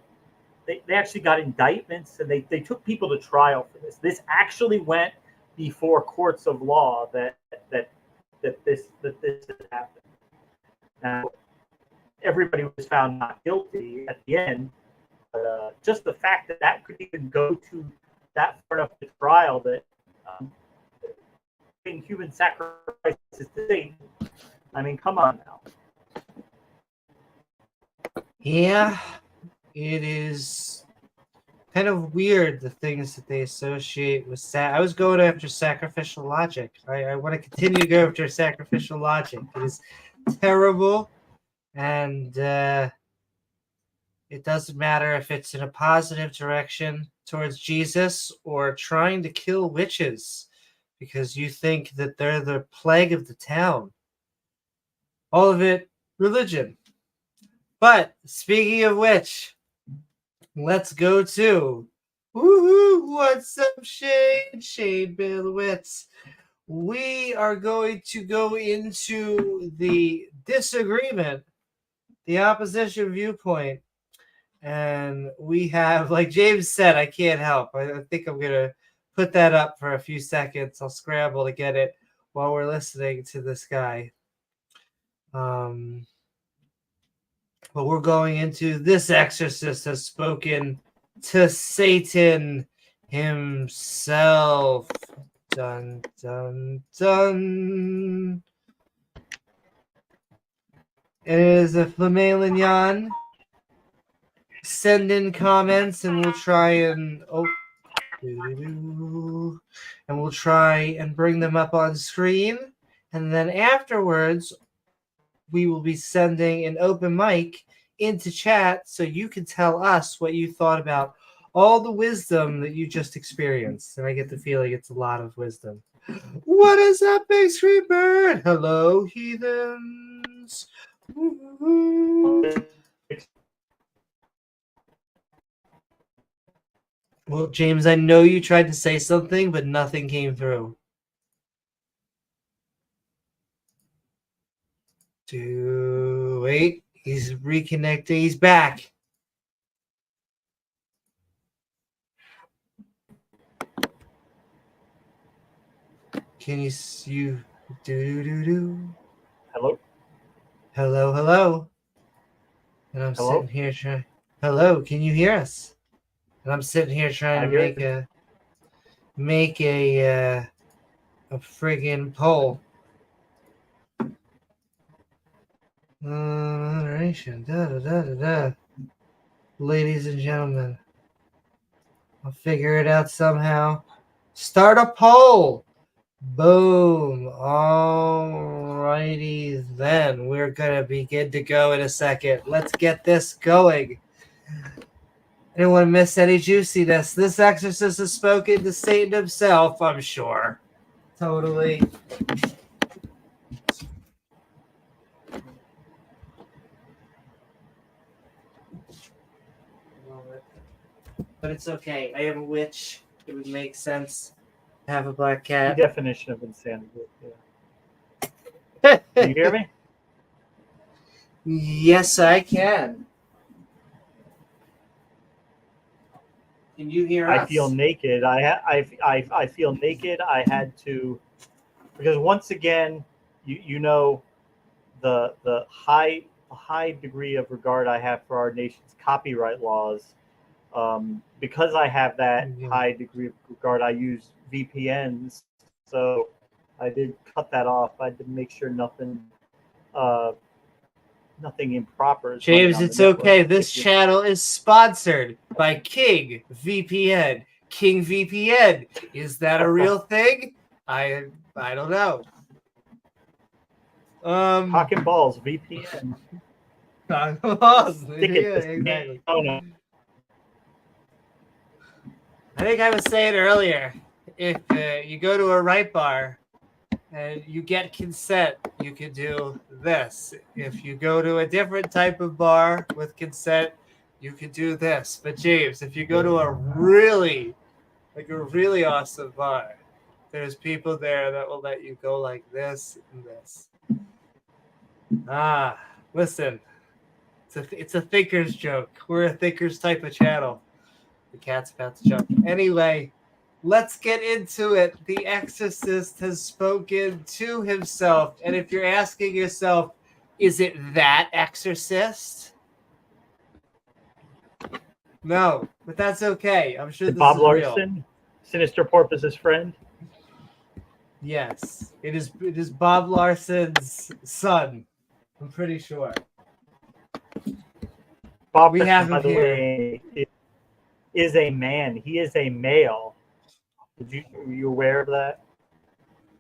actually got indictments, and they took people to trial for this. This actually went before courts of law that this had happened. Now, everybody was found not guilty at the end, but just the fact that could even go to that far enough to trial, that human sacrifices to Satan. I mean, come on now. Yeah, it is kind of weird, the things that they associate with I was going after sacrificial logic. I want to continue to go after sacrificial logic. It is terrible, and it doesn't matter if it's in a positive direction towards Jesus or trying to kill witches because you think that they're the plague of the town. All of it religion. But speaking of which, let's go to woohoo! What's up, Shade? Shade Bilowitz. We are going to go into the disagreement, the opposition viewpoint, and we have, like James said, I can't help. I think I'm gonna put that up for a few seconds. I'll scramble to get it while we're listening to this guy. But we're going into this exorcist has spoken to Satan himself. Dun, dun, dun. It is a Flamelignon. Send in comments and we'll try and we'll try and bring them up on screen. And then afterwards, we will be sending an open mic into chat so you can tell us what you thought about all the wisdom that you just experienced. And I get the feeling it's a lot of wisdom. What is up, Big Screen Bird? Hello, heathens. Well, James, I know you tried to say something, but nothing came through. Wait, he's reconnecting. He's back. Can you do? Hello. Hello. And I'm Hello? sitting here trying. Hello, can you hear us? And I'm sitting here trying to make a friggin' poll. Moderation. Ladies and gentlemen, I'll figure it out somehow. Start a poll. Boom. Alrighty then. We're gonna be good to go in a second. Let's get this going. I didn't want to miss any juiciness. This exorcist has spoken to Satan himself, I'm sure. Totally. But it's okay. I am a witch. It would make sense to have a black cat. The definition of insanity. Yeah. Can you hear me? Yes, I can. Can you hear us? I feel naked. I feel naked. I had to, because once again, you know, the high degree of regard I have for our nation's copyright laws. Because I have that high degree of regard, I use VPNs. So I did cut that off. I did make sure nothing improper. James, it's okay. This channel is sponsored by King VPN. King VPN. Is that a real thing? I don't know. Cock and balls VPN. Cock and balls. Yeah, exactly. Oh no. I think I was saying earlier, if you go to a right bar and you get consent, you can do this. If you go to a different type of bar with consent, you can do this. But James, if you go to a really awesome bar, there's people there that will let you go like this and this. Listen, it's a thinker's joke. We're a thinker's type of channel. The cat's about to jump. Anyway, let's get into it. The exorcist has spoken to himself. And if you're asking yourself, is it that exorcist? No, but that's okay. I'm sure this Bob is Larson, real. Sinister Porpoise's friend. Yes, it is Bob Larson's son. I'm pretty sure. Bob, we have him by the here. way, is a man. He is a male. Were you aware of that?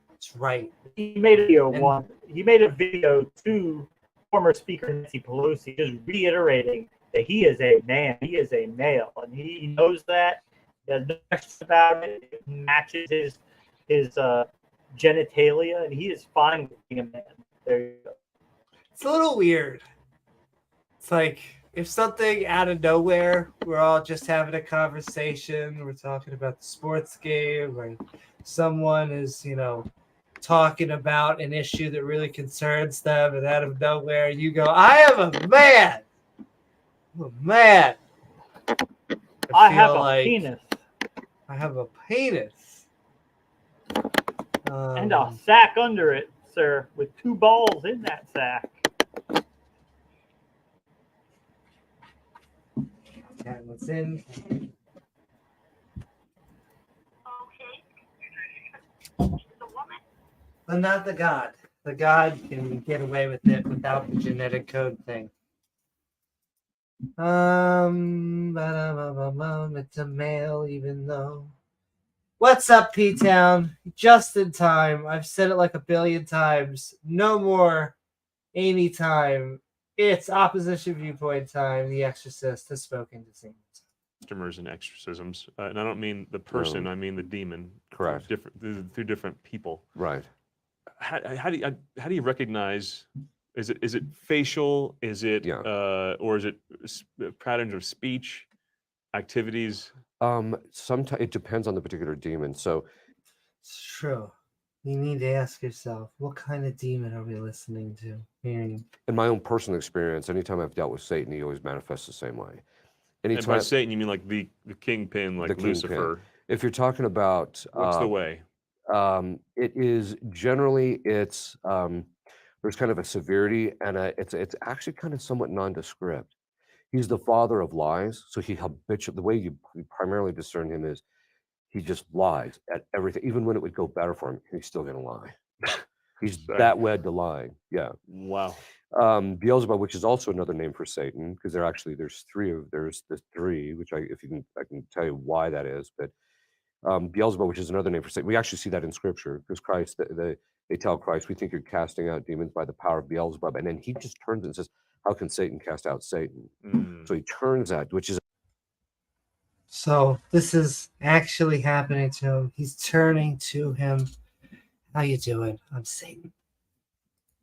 That's right. He made a video He made a video to former Speaker Nancy Pelosi, just reiterating that he is a man. He is a male, and he knows that. He has no question about it. It matches his genitalia, and he is fine with being a man. There you go. It's a little weird. It's like if something out of nowhere, we're all just having a conversation, we're talking about the sports game, or someone is, talking about an issue that really concerns them, and out of nowhere you go, I am a man. I'm a man. I have a penis. I have a penis. And a sack under it, sir, with 2 balls in that sack. Cat, what's in? But not the god. The god can get away with it without the genetic code thing. It's a male, even though. What's up, P-Town? Just in time. I've said it like a billion times. No more Amy time. It's opposition viewpoint time. The Exorcist has spoken to Satan. Customers and exorcisms, and I don't mean the person. I mean the demon. Correct. Through different people. Right. How do you recognize? Is it facial? Is it or is it patterns of speech, activities? Sometimes it depends on the particular demon. So it's true. You need to ask yourself, what kind of demon are we listening to? Hearing. In my own personal experience, anytime I've dealt with Satan, he always manifests the same way. And by Satan, you mean like the kingpin, like the Lucifer? Kingpin. If you're talking about what's the way? It is generally there's kind of a severity, and it's actually kind of somewhat nondescript. He's the father of lies, so he habitually, the way you primarily discern him is he just lies at everything, even when it would go better for him, he's still gonna lie. He's that wed to lying. Yeah. Wow. Beelzebub, which is also another name for Satan, because there's the three, which I can tell you why that is, but Beelzebub, which is another name for Satan. We actually see that in Scripture, because Christ, they tell Christ, we think you're casting out demons by the power of Beelzebub, and then he just turns and says, how can Satan cast out Satan? So he turns that, which is. So this is actually happening to him. He's turning to him. How you doing? I'm Satan.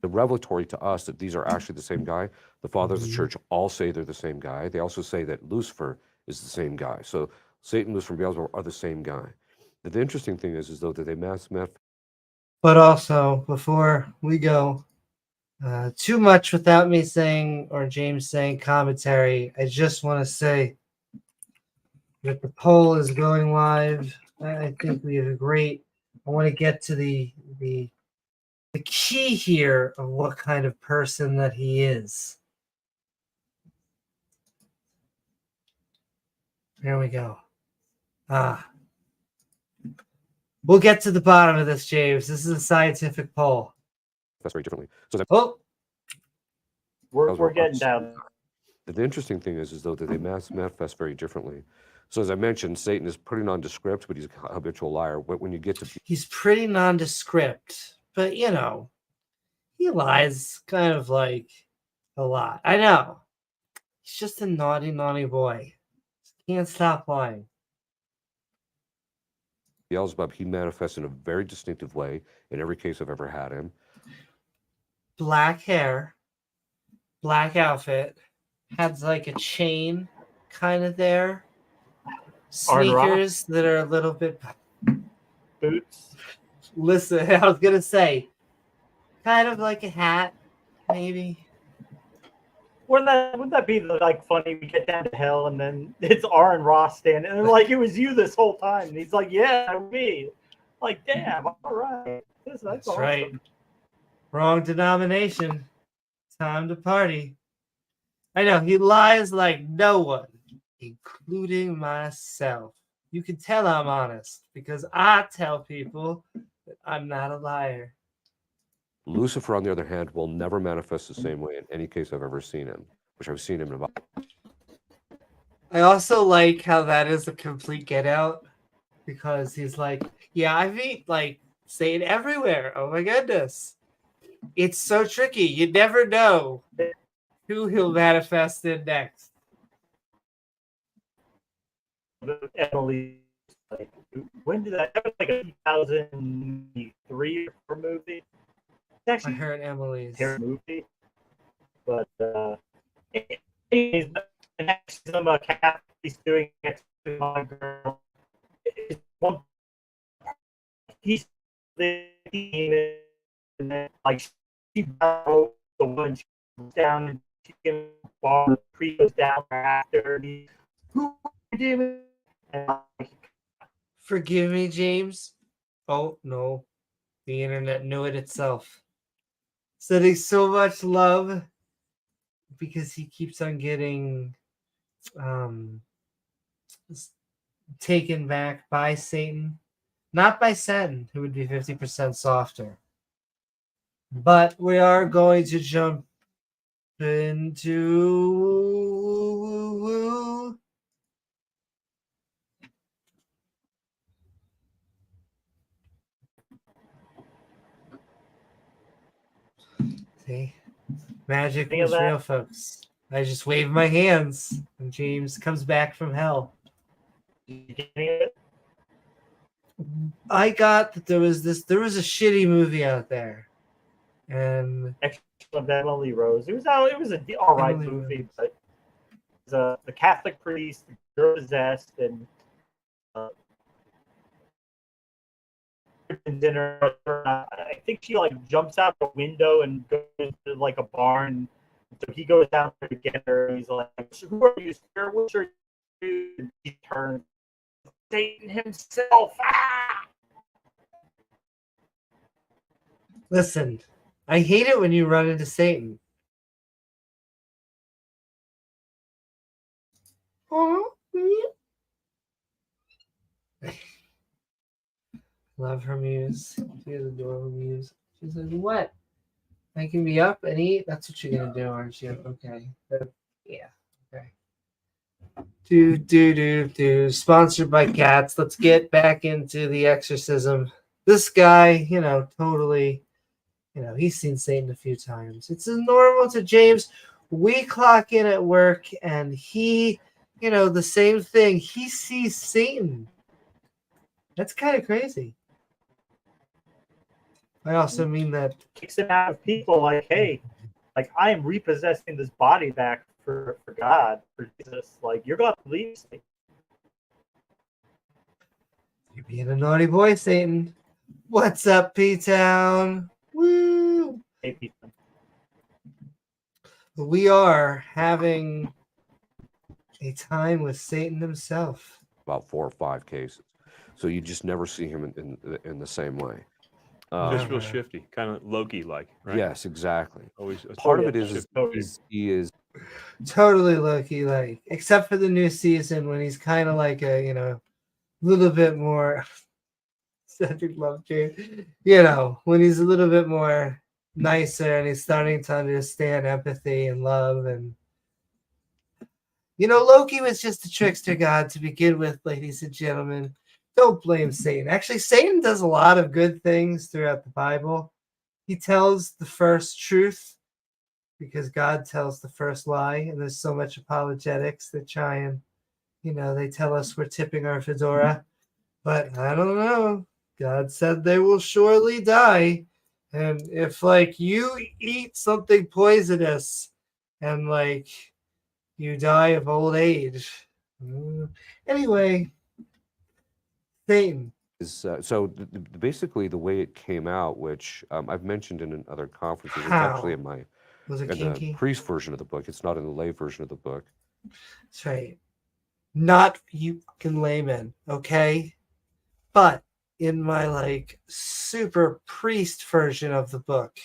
The revelatory to us that these are actually the same guy. The fathers of the church all say they're the same guy. They also say that Lucifer is the same guy. So Satan, Lucifer, and Beelzebub are the same guy. But the interesting thing is though that they met. But also, before we go too much without me saying or James saying commentary, I just want to say that the poll is going live. I think we have a great. I want to get to the key here of what kind of person that he is. There we go. We'll get to the bottom of this, James. This is a scientific poll. That's very differently. So we're getting down. The interesting thing is though that they manifest very differently. So as I mentioned, Satan is pretty nondescript, but he's a habitual liar. But when you get to he's pretty nondescript, but he lies kind of like a lot. I know. He's just a naughty, naughty boy. He can't stop lying. Beelzebub, he manifests in a very distinctive way in every case I've ever had him. Black hair, black outfit, has like a chain kind of there. Sneakers that are a little bit boots. Listen, I was gonna say, kind of like a hat, maybe. Wouldn't that be like funny? We get down to hell, and then it's R and Ross standing, and they're like, "It was you this whole time." And he's like, "Yeah, me." Like, damn, all right, that's awesome. Right. Wrong denomination. Time to party. I know he lies like no one, including myself. You can tell I'm honest because I tell people that I'm not a liar. Lucifer, on the other hand, will never manifest the same way in any case I've ever seen him, which I've seen him in about. I also like how that is a complete get out because he's like, yeah, I meet like Satan everywhere. Oh my goodness. It's so tricky. You never know who he'll manifest in next. Emily, like, when did that was like a 2003 or 4 movie? It's I actually heard a Emily's. terrible movie, but anyways, the next time Cat he's doing next to my girl, it's one he's the demon, and then like she broke the one she goes down and she can fall the tree goes down after me. Who demon? And like, Forgive me, James. Oh no. The internet knew it itself. Sending so much love because he keeps on getting taken back by Satan. Not by Satan, who would be 50% softer. But we are going to jump into see, magic Think of was that. real, folks. I just wave my hands and James comes back from hell. Did you get any of it? I got that there was a shitty movie out there. And Of Emily Rose. It was all right Emily movie, Rose. but it was the Catholic priest, the girl possessed, and dinner. I think she like jumps out the window and goes to like a barn. So he goes down there to get her. And he's like, "Who are you, sir? What's your?" And she turns, Satan himself. Ah! Listen, I hate it when you run into Satan. Love her muse. She has adorable muse. She says, "What? I can be up and eat. That's what you're gonna do, aren't you? Okay. Yeah. Okay. Do. Sponsored by cats. Let's get back into the exorcism. This guy, totally. He's seen Satan a few times. It's normal to James. We clock in at work and he, the same thing. He sees Satan. That's kind of crazy. I also mean that Kicks him out of people like, hey, like I am repossessing this body back for God, for Jesus. Like you're gonna believe me. you're being a naughty boy, Satan. What's up, P-Town? Woo! Hey, people. We are having a time with Satan himself. About 4 or 5 cases. So you just never see him in the same way. Just real Never. shifty, kind of Loki-like, right? Yes, exactly. Always Part of yeah, it is shifty. he is Totally Loki like, except for the new season when he's kind of like a, little bit more Cedric Love James, when he's a little bit more nicer and he's starting to understand empathy and love. And Loki was just a trickster god to begin with, ladies and gentlemen. Don't blame Satan. Actually, Satan does a lot of good things throughout the Bible. He tells the first truth because God tells the first lie, and there's so much apologetics that try and, they tell us we're tipping our fedora. But I don't know. God said they will surely die. And if, you eat something poisonous and, you die of old age. Anyway, Satan. Basically the way it came out, which I've mentioned in other conferences. It's How? actually in my Was it in kinky? the priest version of the book. It's not in the lay version of the book. That's right. Not you fucking layman, okay? But in my super priest version of the book,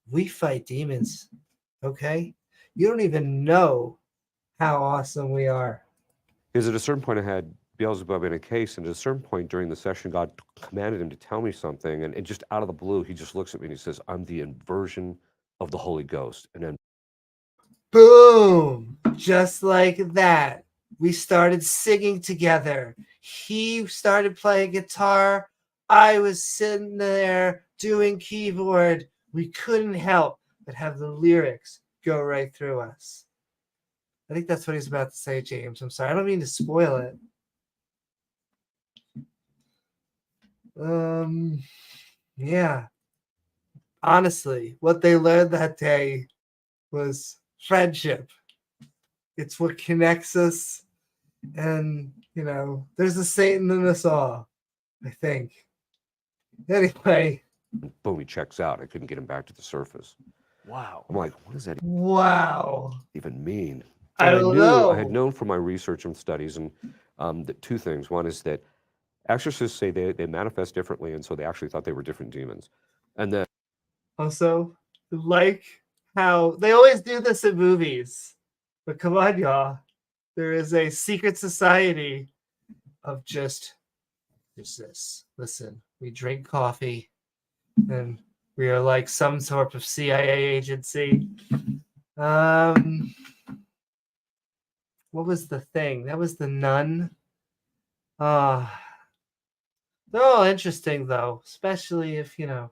we fight demons, okay? You don't even know how awesome we are. Because at a certain point I had Beelzebub in a case, and at a certain point during the session, God commanded him to tell me something, and just out of the blue, he just looks at me and he says, "I'm the inversion of the Holy Ghost." And then Boom! Just like that. we started singing together. He started playing guitar. I was sitting there doing keyboard. We couldn't help but have the lyrics go right through us. I think that's what he's about to say, James. I'm sorry. I don't mean to spoil it. Yeah. Honestly, what they learned that day was friendship. It's what connects us. And, you know, there's a Satan in us all, I think. Anyway. Boom, he checks out. I couldn't get him back to the surface. Wow. I'm like, what does that Wow. even mean? I And don't I know. had known from my research and studies, and that two things. One is that exorcists say they manifest differently, and so they actually thought they were different demons. And then Also, like how they always do this in movies. But come on, y'all. There is a secret society of just this. Listen, we drink coffee and we are like some sort of CIA agency. What was the thing? That was the nun. They're all interesting though, especially if, you know,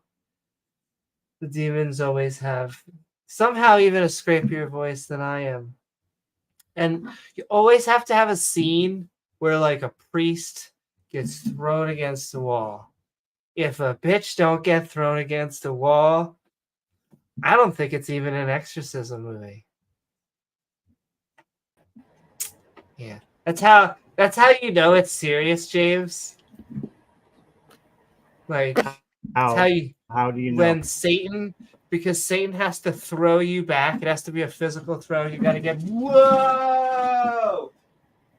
the demons always have somehow even a scrapier voice than I am. And you always have to have a scene where like a priest gets thrown against the wall. If a bitch don't get thrown against the wall, I don't think it's even an exorcism movie. Yeah. That's how you know it's serious, James. Like that's how do you know? When Satan, because Satan has to throw you back, it has to be a physical throw. You got to get whoa,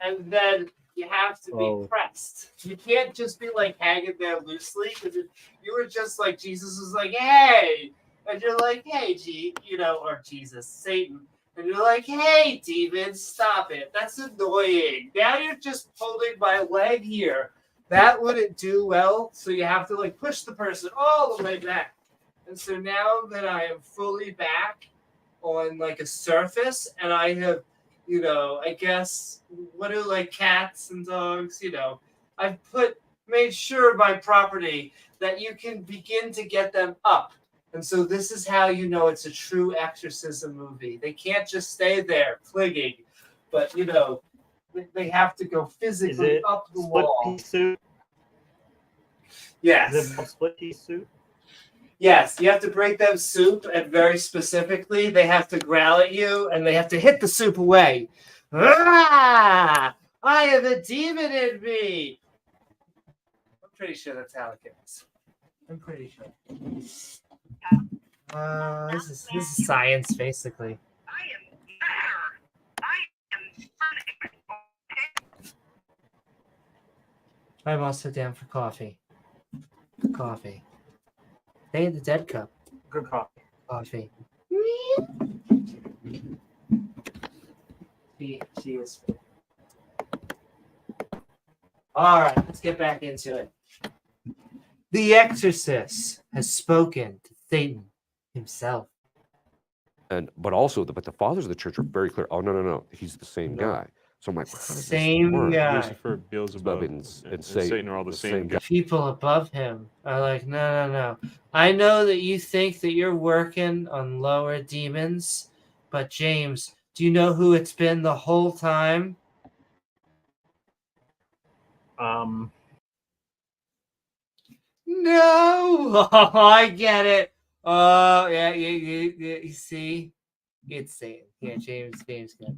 and then you have to be pressed. You can't just be like hanging there loosely, because if you were just like Jesus was like, hey, and you're like, hey, or Jesus, Satan, and you're like, hey, demon, stop it. That's annoying. Now you're just holding my leg here. That wouldn't do well, so you have to like push the person all the way back. And so now that I am fully back on like a surface, and I have, I guess, what are like cats and dogs, I've made sure by property that you can begin to get them up. And so this is how you know it's a true exorcism movie. They can't just stay there clinging, but they have to go physically up the wall. Split-piece suit? Yes. Is it a split-piece suit? Yes, you have to break them soup, and very specifically, they have to growl at you, and they have to hit the soup away. Ah! I have a demon in me! I'm pretty sure that's how it goes. I'm pretty sure. This is science, basically. I am there. I am. I'm also down for coffee. Coffee. They had the dead cup. Good coffee. Coffee. She is. All right, let's get back into it. The Exorcist has spoken to Satan himself. But the fathers of the church are very clear. Oh, no. He's the same guy. So I'm like, how does same this work? guy. Lucifer, Beelzebub, and Satan are all the same guy. People above him are like, no. I know that you think that you're working on lower demons, but James, do you know who it's been the whole time? No. Oh, I get it. Oh, yeah, you see? It's Satan. Yeah, James got it.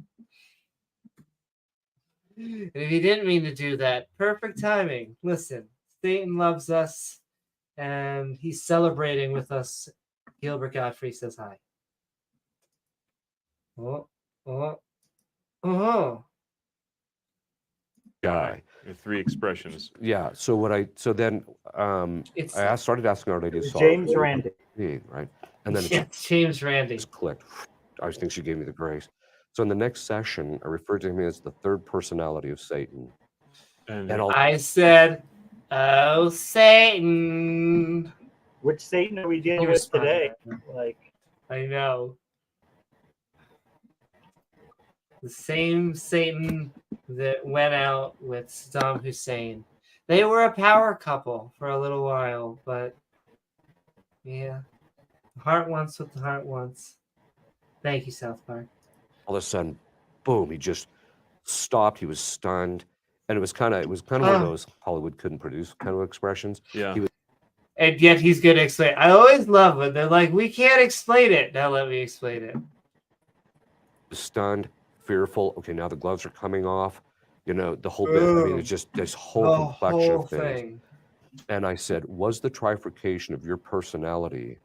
And if he didn't mean to do that, perfect timing. Listen, Satan loves us, and he's celebrating with us. Gilbert Godfrey says hi. Oh. Guy. Three expressions. Yeah. So I started asking Our Lady of Sorrow. James Randi. Right. And then it's James Randi. Just clicked. I think she gave me the grace. So in the next session, I referred to him as the third personality of Satan. And I said, "Oh, Satan." Which Satan are we dealing with today? I know. The same Satan that went out with Saddam Hussein. They were a power couple for a little while, but yeah. The heart wants what the heart wants. Thank you, South Park. All of a sudden, boom, he just stopped. He was stunned. And it was kind of one of those Hollywood couldn't produce kind of expressions. Yeah. He was And yet he's going to explain. I always love when they're like, we can't explain it. Now let me explain it. stunned, fearful. Okay, now the gloves are coming off. You know, the whole bit. I mean, it's just this whole complexion whole of things. thing. And I said, was the trifurcation of your personality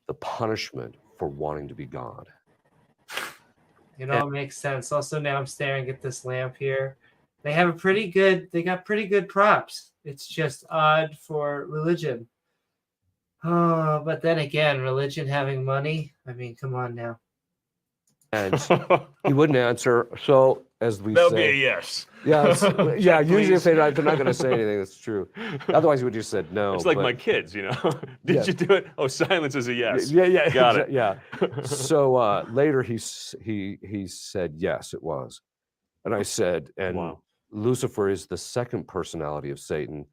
the punishment for wanting to be God? It all makes sense. Also, now I'm staring at this lamp here. They got pretty good props. It's just odd for religion. Oh, but then again, religion having money. I mean, come on now. And he wouldn't answer. So, as we That'll be a say, yes. yeah, yeah. Usually, if Please. they're not going to say anything, that's true. Otherwise, he would just said no. It's like but- my kids, you know. Did Yeah. you do it? Oh, silence is a yes. Yeah, Got it. Yeah. So later he said yes, it was, and I said, and Wow. Lucifer is the second personality of Satan.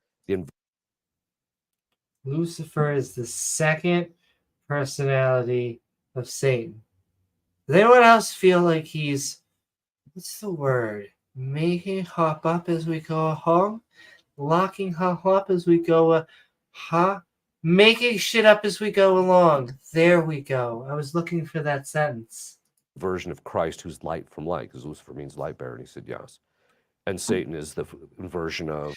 Lucifer is the second personality of Satan. Does anyone else feel like he's, what's the word? Making hop up as we go along? Locking hop up as we go, making shit up as we go along. There we go. I was looking for that sentence. Version of Christ who's light from light, because Lucifer means light bearer, and he said yes. And Satan is the version of.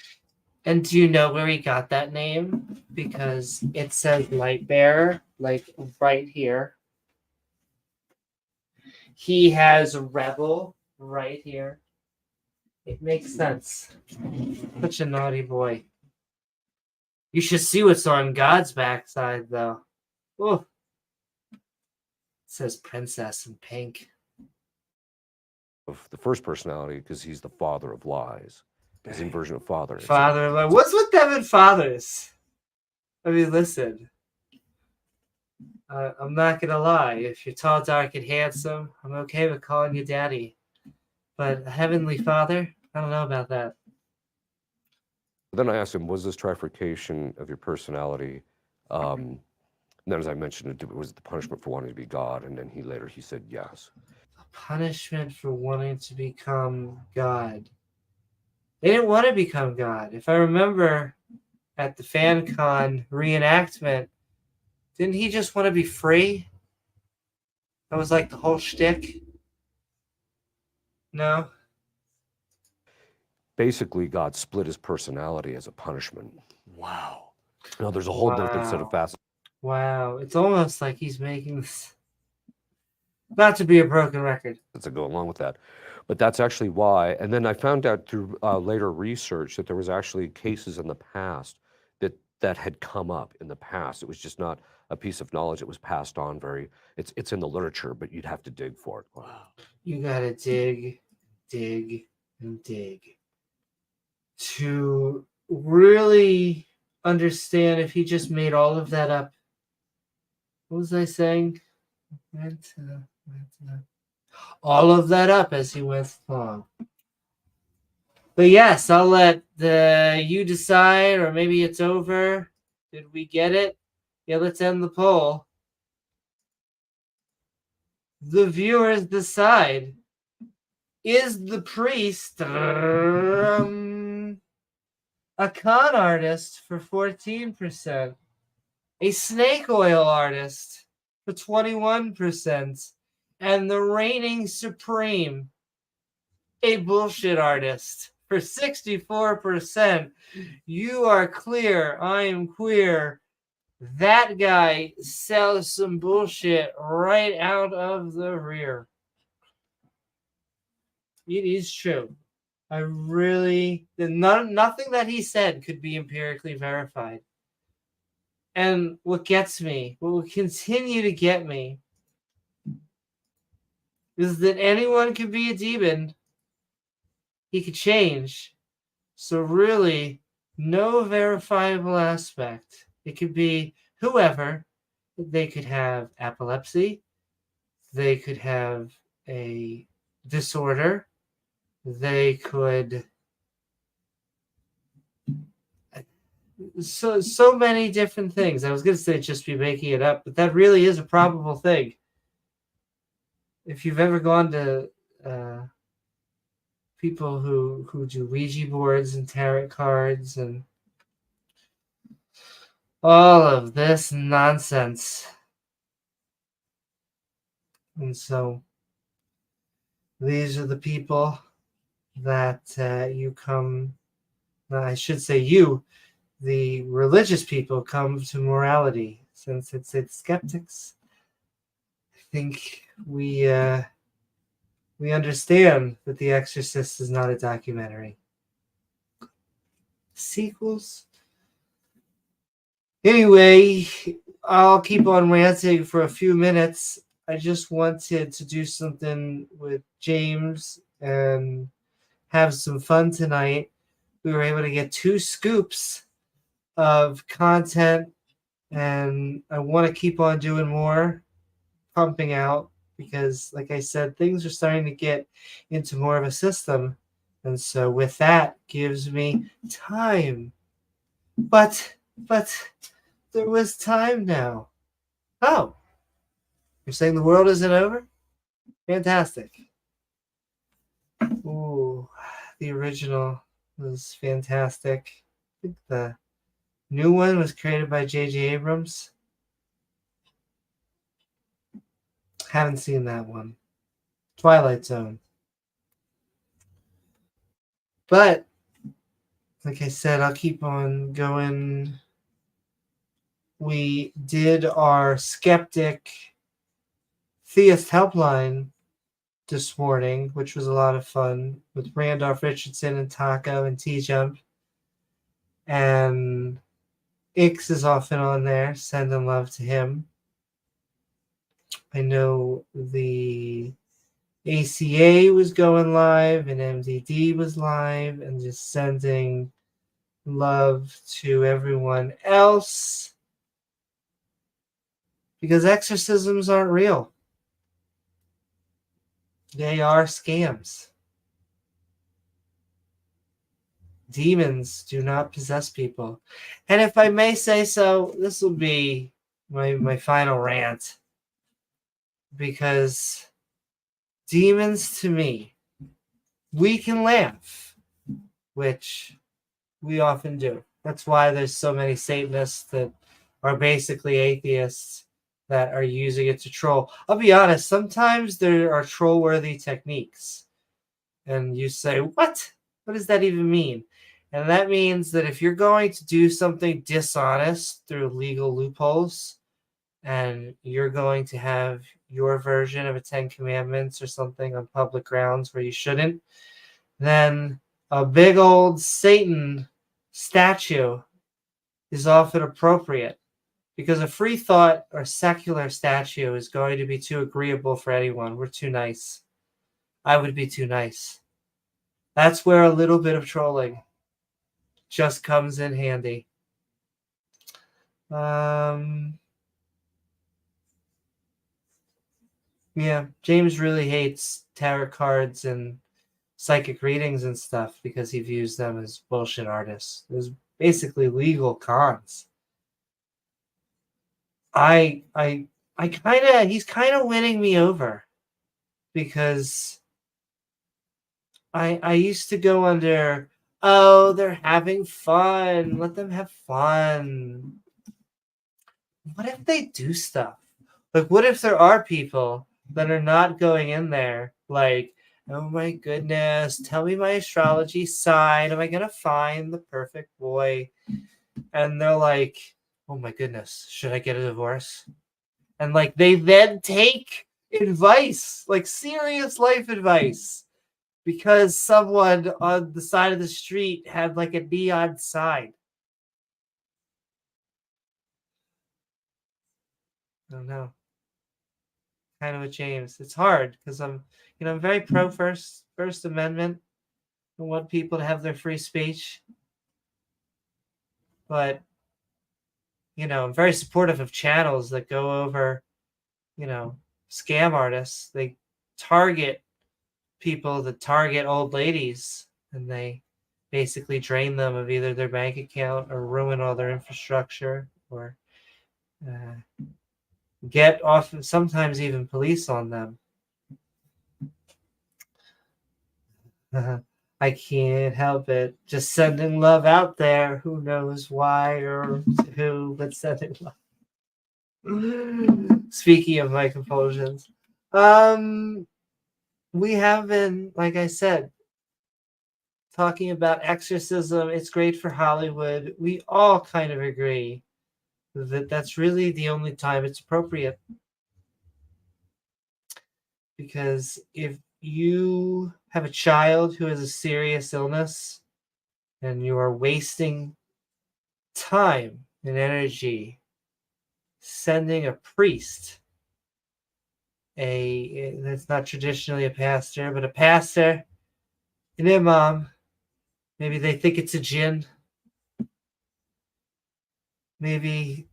And do you know where he got that name? Because it says light bearer, like right here. He has a rebel right here. It makes sense. Such a naughty boy. You should see what's on God's backside, though. Oh, it says princess in pink. Of the first personality, because he's the father of lies. His inversion of father. Father, like, what's with them and fathers? I mean, listen. I'm not gonna lie. If you're tall, dark, and handsome, I'm okay with calling you daddy. But a heavenly father, I don't know about that. Then I asked him, was this trifurcation of your personality? And then, as I mentioned, it was the punishment for wanting to be God. And then he said yes. A punishment for wanting to become God. They didn't want to become God. If I remember at the FanCon reenactment, didn't he just want to be free? That was like the whole shtick. No? Basically, God split his personality as a punishment. Wow. No, there's a whole different set of facets. Wow. It's almost like he's making this. Not to be a broken record. That go along with that. But that's actually why. And then I found out through later research that there was actually cases in the past that had come up in the past. It was just not a piece of knowledge. It was passed on it's in the literature, but you'd have to dig for it. Wow. You gotta dig, and dig to really understand if he just made all of that up. What was I saying? All of that up as he went along. But yes, I'll let you decide, or maybe it's over. Did we get it? Yeah, let's end the poll. The viewers decide. Is the priest a con artist for 14%? A snake oil artist for 21%? And the reigning supreme, a bullshit artist for 64%. You are clear. I am queer. That guy sells some bullshit right out of the rear. It is true. Nothing that he said could be empirically verified. And what will continue to get me, is that anyone can be a demon. He could change. So really, no verifiable aspect. It could be whoever. They could have epilepsy. They could have a disorder. They could so many different things. I was going to say just be making it up, but that really is a probable thing. If you've ever gone to people who do Ouija boards and tarot cards and all of this nonsense. And so these are the people that you come, I should say you, the religious people, come to morality. Since it's skeptics, I think we understand that The Exorcist is not a documentary. Sequels? Anyway, I'll keep on ranting for a few minutes. I just wanted to do something with James and have some fun tonight. We were able to get 2 scoops of content, and I want to keep on doing more, pumping out, because like I said, things are starting to get into more of a system. And so with that gives me time. But there was time now. Oh, you're saying the world isn't over? Fantastic. Ooh, the original was fantastic. I think the new one was created by J.J. Abrams. Haven't seen that one. Twilight Zone. But, like I said, I'll keep on going. We did our Skeptic Theist Helpline this morning, which was a lot of fun, with Randolph Richardson and Taco and T-Jump. And Ix is often on there, sending love to him. I know the ACA was going live and MDD was live, and just sending love to everyone else, because exorcisms aren't real. They are scams. Demons do not possess people. And if I may say so, this will be my final rant, because demons, to me, we can laugh, which we often do. That's why there's so many Satanists that are basically atheists that are using it to troll. I'll be honest, sometimes there are troll-worthy techniques. And you say, what? What does that even mean? And that means that if you're going to do something dishonest through legal loopholes, and you're going to have your version of a 10 Commandments or something on public grounds where you shouldn't, then a big old Satan statue is often appropriate, because a free thought or secular statue is going to be too agreeable for anyone. We're too nice. I would be too nice. That's where a little bit of trolling just comes in handy. Yeah, James really hates tarot cards and psychic readings and stuff because he views them as bullshit artists. There's basically legal cons. He's kind of winning me over, because I used to go under, oh, they're having fun. Let them have fun. What if they do stuff? Like, what if there are people that are not going in there like, oh my goodness, tell me my astrology sign. Am I going to find the perfect boy? And they're like, oh my goodness, should I get a divorce? And like, they then take advice, like serious life advice, because someone on the side of the street had like a neon sign. I don't know. Kind of with James, it's hard because I'm very pro First Amendment. I want people to have their free speech, but I'm very supportive of channels that go over, scam artists. They target people that target old ladies, and they basically drain them of either their bank account or ruin all their infrastructure, or get off, sometimes even police on them. I can't help it. Just sending love out there. Who knows why or to who, but sending love. Speaking of my compulsions, we have been, like I said, talking about exorcism. It's great for Hollywood. We all kind of agree that that's really the only time it's appropriate. Because if you have a child who has a serious illness and you are wasting time and energy sending a priest, that's not traditionally a pastor, but a pastor, an imam, maybe they think it's a jinn. Maybe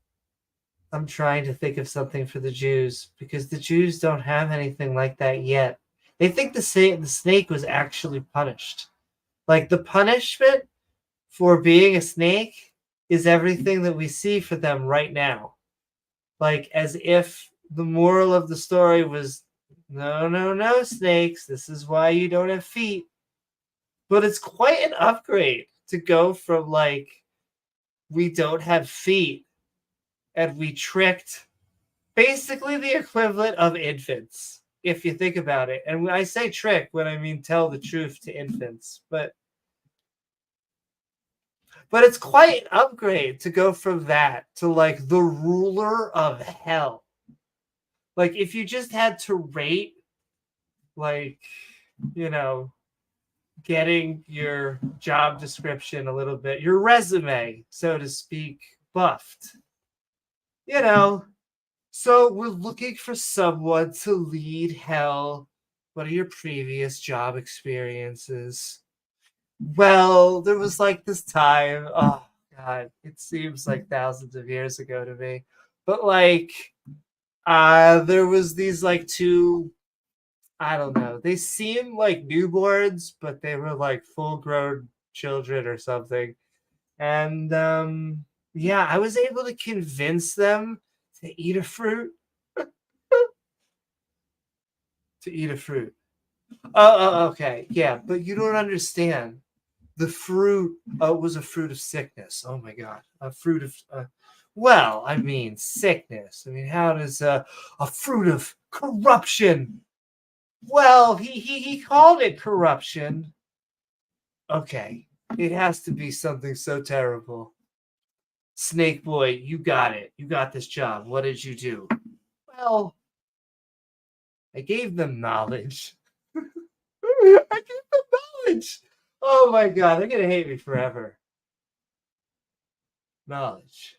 I'm trying to think of something for the Jews, because the Jews don't have anything like that yet. They think the snake was actually punished. Like, the punishment for being a snake is everything that we see for them right now. Like, as if the moral of the story was, no, snakes. This is why you don't have feet. But it's quite an upgrade to go from, like, we don't have feet and we tricked basically the equivalent of infants, if you think about it. And when I say trick, when I mean tell the truth to infants. But it's quite an upgrade to go from that to, like, the ruler of hell. Like, if you just had to rate, like, you know, getting your job description a little bit, your resume, so to speak, buffed. You know, so we're looking for someone to lead hell. What are your previous job experiences? Well, there was like this time, oh God, it seems like thousands of years ago to me. But like, there was these like two, I don't know, they seemed like newborns, but they were like full-grown children or something. And yeah, I was able to convince them to eat a fruit. To eat a fruit. Oh, okay. Yeah, but you don't understand. The fruit was a fruit of sickness. Oh my God. A fruit of, well, I mean, sickness. I mean, how does a fruit of corruption? Well, he called it corruption. Okay. It has to be something so terrible. Snake boy, you got it. You got this job. What did you do? Well, I gave them knowledge. I gave them knowledge. Oh my God, they're gonna hate me forever. Knowledge.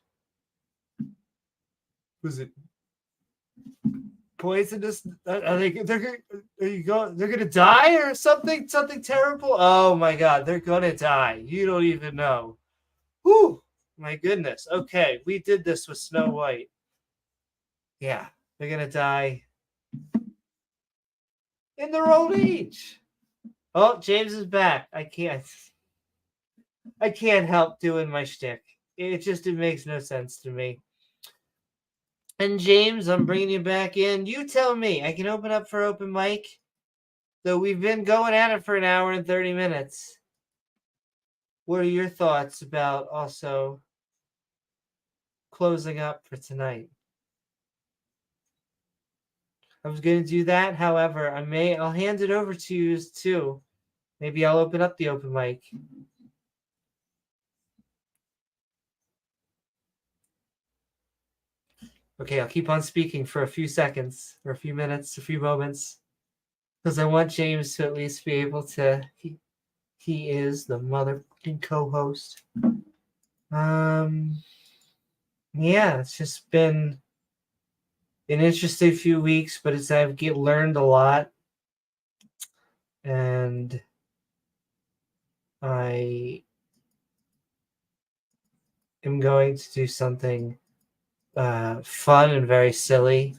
Was it poisonous? Are they? They're gonna die or something? Something terrible? Oh my God, they're gonna die. You don't even know. Whew. My goodness. Okay, we did this with Snow White. Yeah, they're gonna die in their old age. Oh, James is back. I can't help doing my shtick. It makes no sense to me. And James, I'm bringing you back in. You tell me. I can open up for open mic. Though we've been going at it for an hour and 30 minutes. What are your thoughts about also closing up for tonight? I was going to do that. However, I'll hand it over to you too. Maybe I'll open up the open mic. Okay, I'll keep on speaking for a few seconds, or a few minutes, a few moments, because I want James to at least be able to. He is the motherfucking co-host. Yeah, it's just been an interesting few weeks, but I've learned a lot, and I am going to do something fun and very silly.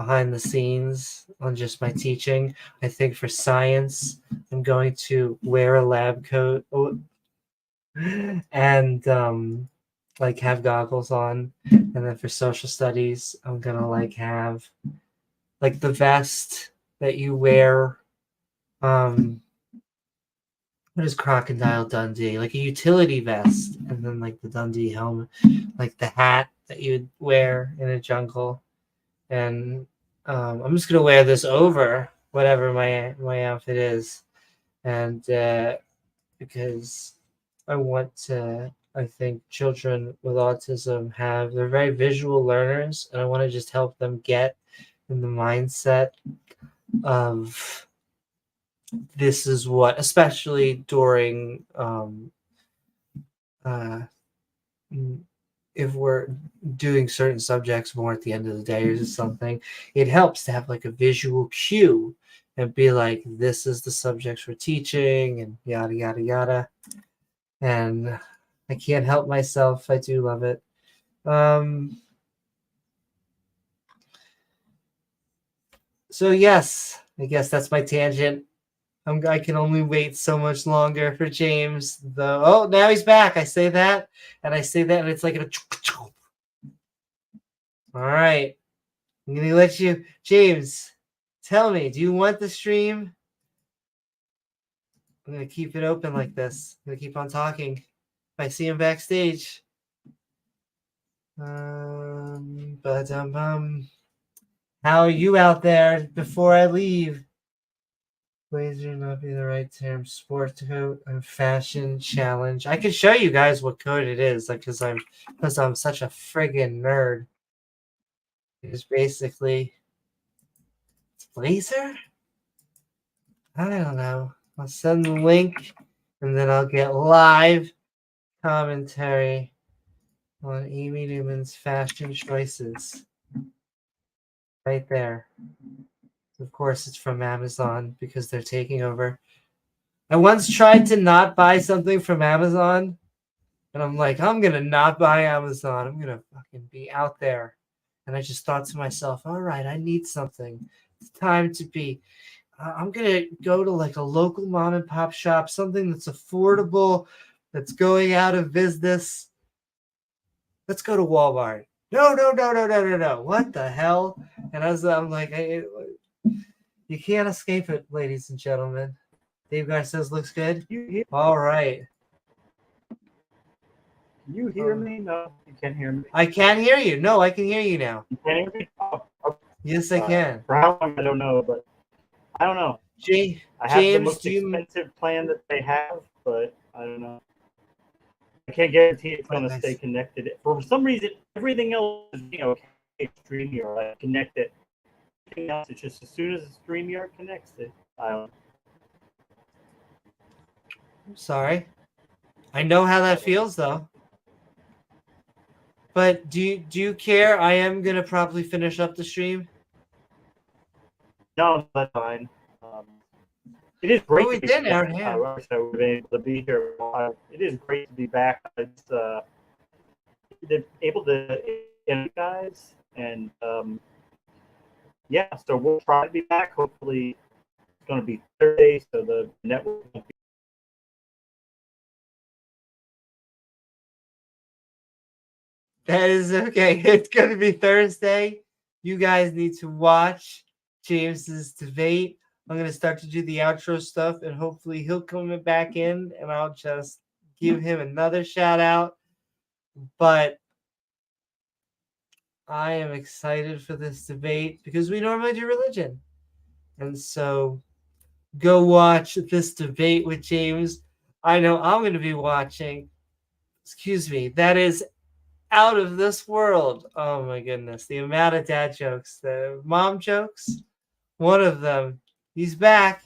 behind the scenes on just my teaching. I think for science, I'm going to wear a lab coat and like have goggles on. And then for social studies, I'm gonna like have like the vest that you wear. What is Crocodile Dundee? Like a utility vest, and then like the Dundee helmet, like the hat that you would wear in a jungle. And I'm just gonna wear this over whatever my outfit is, and because I want to. I think children with autism they're very visual learners, and I want to just help them get in the mindset of this is what, especially during if we're doing certain subjects more at the end of the day or something, it helps to have like a visual cue and be like, this is the subjects we're teaching and yada yada yada. And I can't help myself. I do love it. So yes, I guess that's my tangent. I can only wait so much longer for James. Though, oh, now he's back. I say that, and it's like a. All right, I'm gonna let you, James. Tell me, do you want the stream? I'm gonna keep it open like this. I'm gonna keep on talking. If I see him backstage. How are you out there before I leave? Blazer not be the right term. Sport coat and fashion challenge. I can show you guys what coat it is, like because I'm such a friggin' nerd. It's basically it's blazer. I don't know. I'll send the link, and then I'll get live commentary on Amy Newman's fashion choices. Right there. Of course, it's from Amazon because they're taking over. I once tried to not buy something from Amazon, and I'm like, I'm going to not buy Amazon. I'm going to fucking be out there. And I just thought to myself, all right, I need something. It's time to be. I'm going to go to like a local mom and pop shop, something that's affordable, that's going out of business. Let's go to Walmart. No. What the hell? And I'm like, you can't escape it, ladies and gentlemen. Davegar says looks good. All right. Can you hear me? No, you can't hear me. I can't hear you. No, I can hear you now. You can't hear me? Oh, okay. Yes, I can. For how long, I don't know, but I don't know. I have the most expensive plan that they have, but I don't know. I can't guarantee it's going to stay connected. For some reason, everything else is okay. StreamYard, I connect it. Everything else, it's just as soon as StreamYard connects it, I don't. I'm sorry. I know how that feels, though. But do you care? I am gonna probably finish up the stream. No, that's fine. It is great. Oh, we to be did, back. yeah. I wish I would have been able to be here. It is great to be back. It's able to interview guys, and yeah. So we'll try to be back. Hopefully, it's going to be Thursday, so the network won't be. That is okay. It's gonna be Thursday. You guys need to watch James's debate. I'm gonna start to do the outro stuff, and hopefully he'll come back in, and I'll just give him another shout out. But I am excited for this debate because we normally do religion, and so go watch this debate with James. I know I'm gonna be watching. Excuse me. That is out of this world. Oh my goodness. The amount of dad jokes, the mom jokes, one of them. He's back.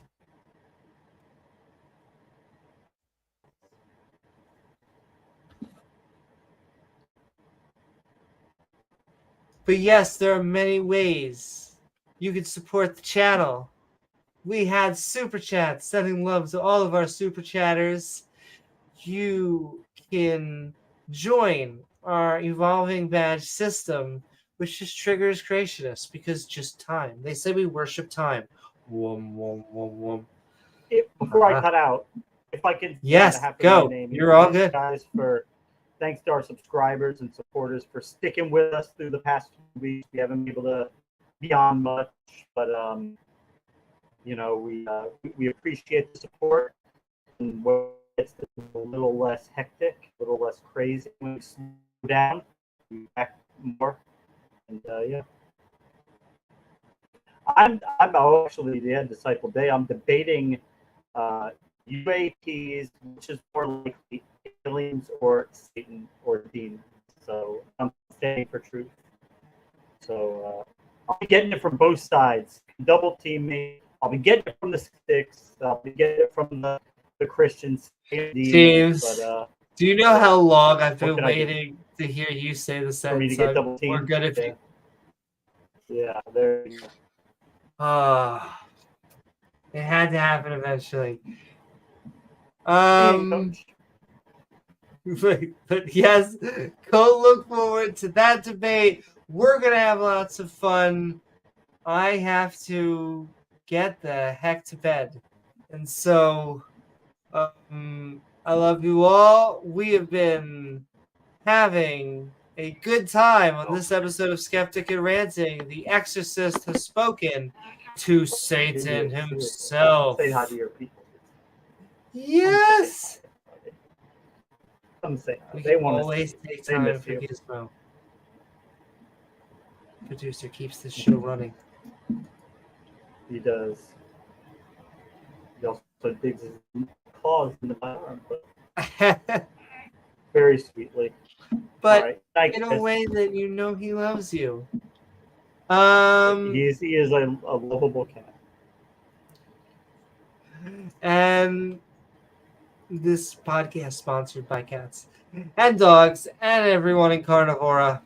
But yes, there are many ways you can support the channel. We had super chats, sending love to all of our super chatters. You can join our evolving badge system which just triggers creationists because just time. They say we worship time. Wom, wom, wom, wom. Before I cut out, if I can, Yes, have go. name, You're all thanks, good. guys. Thanks to our subscribers and supporters for sticking with us through the past 2 weeks. We haven't been able to be on much, but you know, we appreciate the support. And it's a little less hectic, a little less crazy when we slow down, we back more, and yeah. I'm actually Disciple Day. I'm debating UAPs, which is more likely aliens or Satan or demons. So I'm standing for truth. So I'll be getting it from both sides. Double team me. I'll be getting it from the sticks. I'll be getting it from the Christians. James, but, do you know how long I've been can I do? waiting to hear you say the For me to sentence? get double We're teamed? good if Yeah. you. Yeah, there you go. It had to happen eventually. Coach. But yes, go look forward to that debate. We're gonna have lots of fun. I have to get the heck to bed, and so I love you all. We have been having a good time on this episode of Skeptic and Ranting. The Exorcist has spoken to Satan himself. Say hi to your people. Yes. Come say hi. We They can want always to take They time miss for you. Gizmo. Producer keeps this show running. He does. He also digs his claws into my arm, but very sweetly. But right. in a way that you know he loves you. He is a lovable cat. And this podcast sponsored by cats and dogs and everyone in Carnivora.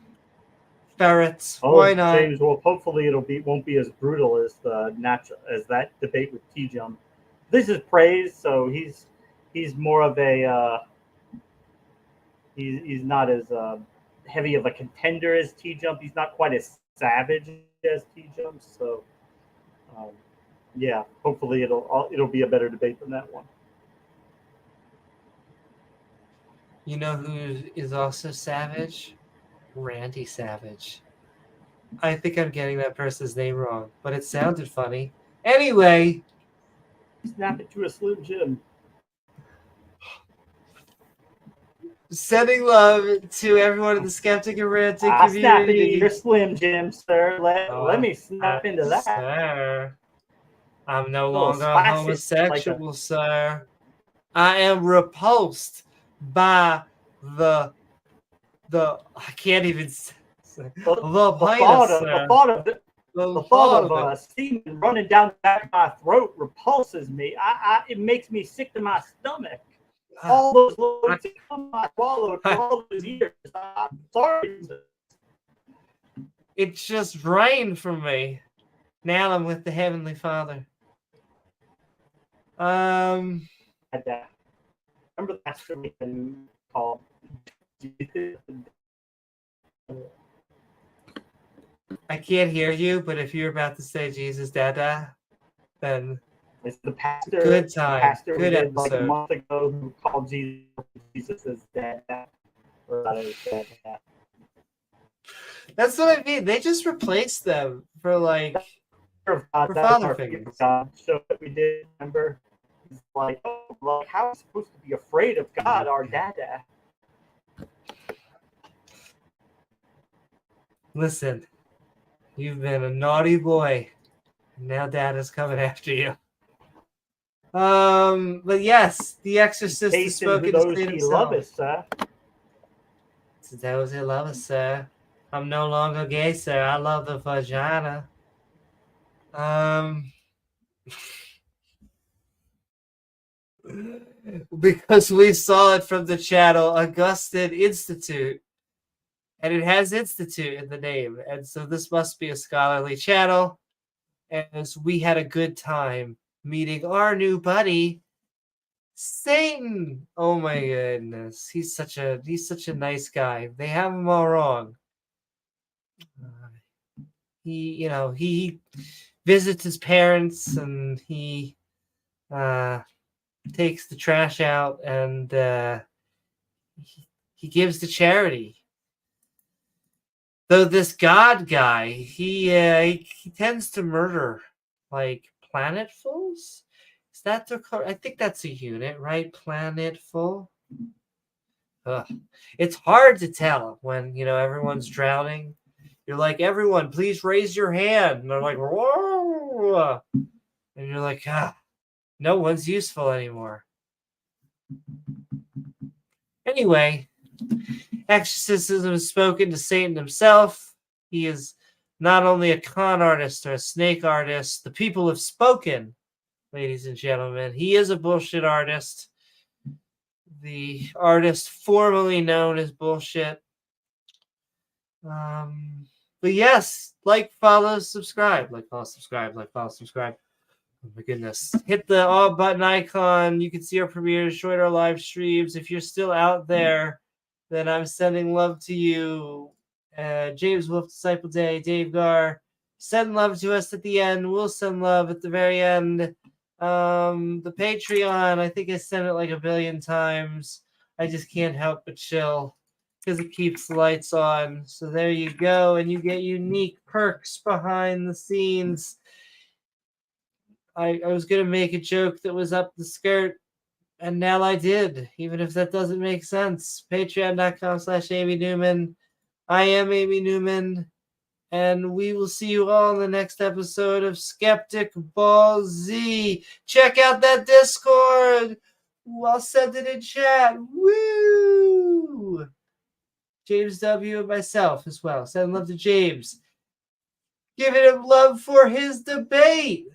Ferrets. Why not? James, well, hopefully won't be as brutal as that debate with T-Jump. This is praise, so he's more of a he's not as heavy of a contender as T-Jump. He's not quite as savage as T-Jump. So yeah, hopefully it'll be a better debate than that one. You know who is also savage? Randy Savage. I think I'm getting that person's name wrong, but it sounded funny. Anyway. Snap it to a Slim Jim. Sending love to everyone in the Skeptic and Ranting community. Snap into your Slim Jim, sir. Let me snap into that. Sir. I'm no longer homosexual, sir. I am repulsed by the I can't even say the thought of semen running down the back of my throat repulses me. It makes me sick to my stomach. All those loads I swallowed for all those years. I'm sorry. It's just rain for me. Now I'm with the Heavenly Father. Remember that story called I can't hear you, but if you're about to say Jesus Dada, then it's the pastor. Good time. Pastor good did episode. Like a month ago who called Jesus as Dada. That's what I mean. They just replaced them for like for father figures. So that we did remember. It's like, how are we supposed to be afraid of God, our Dada? Listen, you've been a naughty boy. Now Dada's coming after you. But yes, the Exorcist has spoken to Satan himself. To those who love us, sir. I'm no longer gay, sir. I love the vagina. Because we saw it from the channel Augustine Institute. And it has Institute in the name. And so this must be a scholarly channel. As we had a good time meeting our new buddy, Satan. Oh my goodness. He's such a nice guy. They have him all wrong. he visits his parents, and he takes the trash out, and he gives to charity. Though this God guy, he tends to murder like planetfuls. Is that their color? I think that's a unit, right? Planetful. Ugh. It's hard to tell when everyone's drowning. You're like, everyone, please raise your hand, and they're like, whoa, and you're like, no one's useful anymore. Anyway, exorcism has spoken to Satan himself. He is not only a con artist or a snake artist. The people have spoken, ladies and gentlemen. He is a bullshit artist. The artist formerly known as bullshit. But yes, like, follow, subscribe. Like, follow, subscribe. Like, follow, subscribe. Oh my goodness. Hit the all button icon. You can see our premieres, join our live streams. If you're still out there, then I'm sending love to you. James Wolfe, Disciple Day, davegar. Send love to us at the end. We'll send love at the very end. The Patreon, I think I sent it like 1 billion times. I just can't help but chill because it keeps the lights on. So there you go. And you get unique perks behind the scenes. I was going to make a joke that was up the skirt, and now I did, even if that doesn't make sense. Patreon.com/Amy Newman. I am Amy Newman, and we will see you all in the next episode of Skeptic Ball Z. Check out that Discord. I'll send it in chat. Woo! James W. and myself as well. Send love to James. Giving him love for his debate.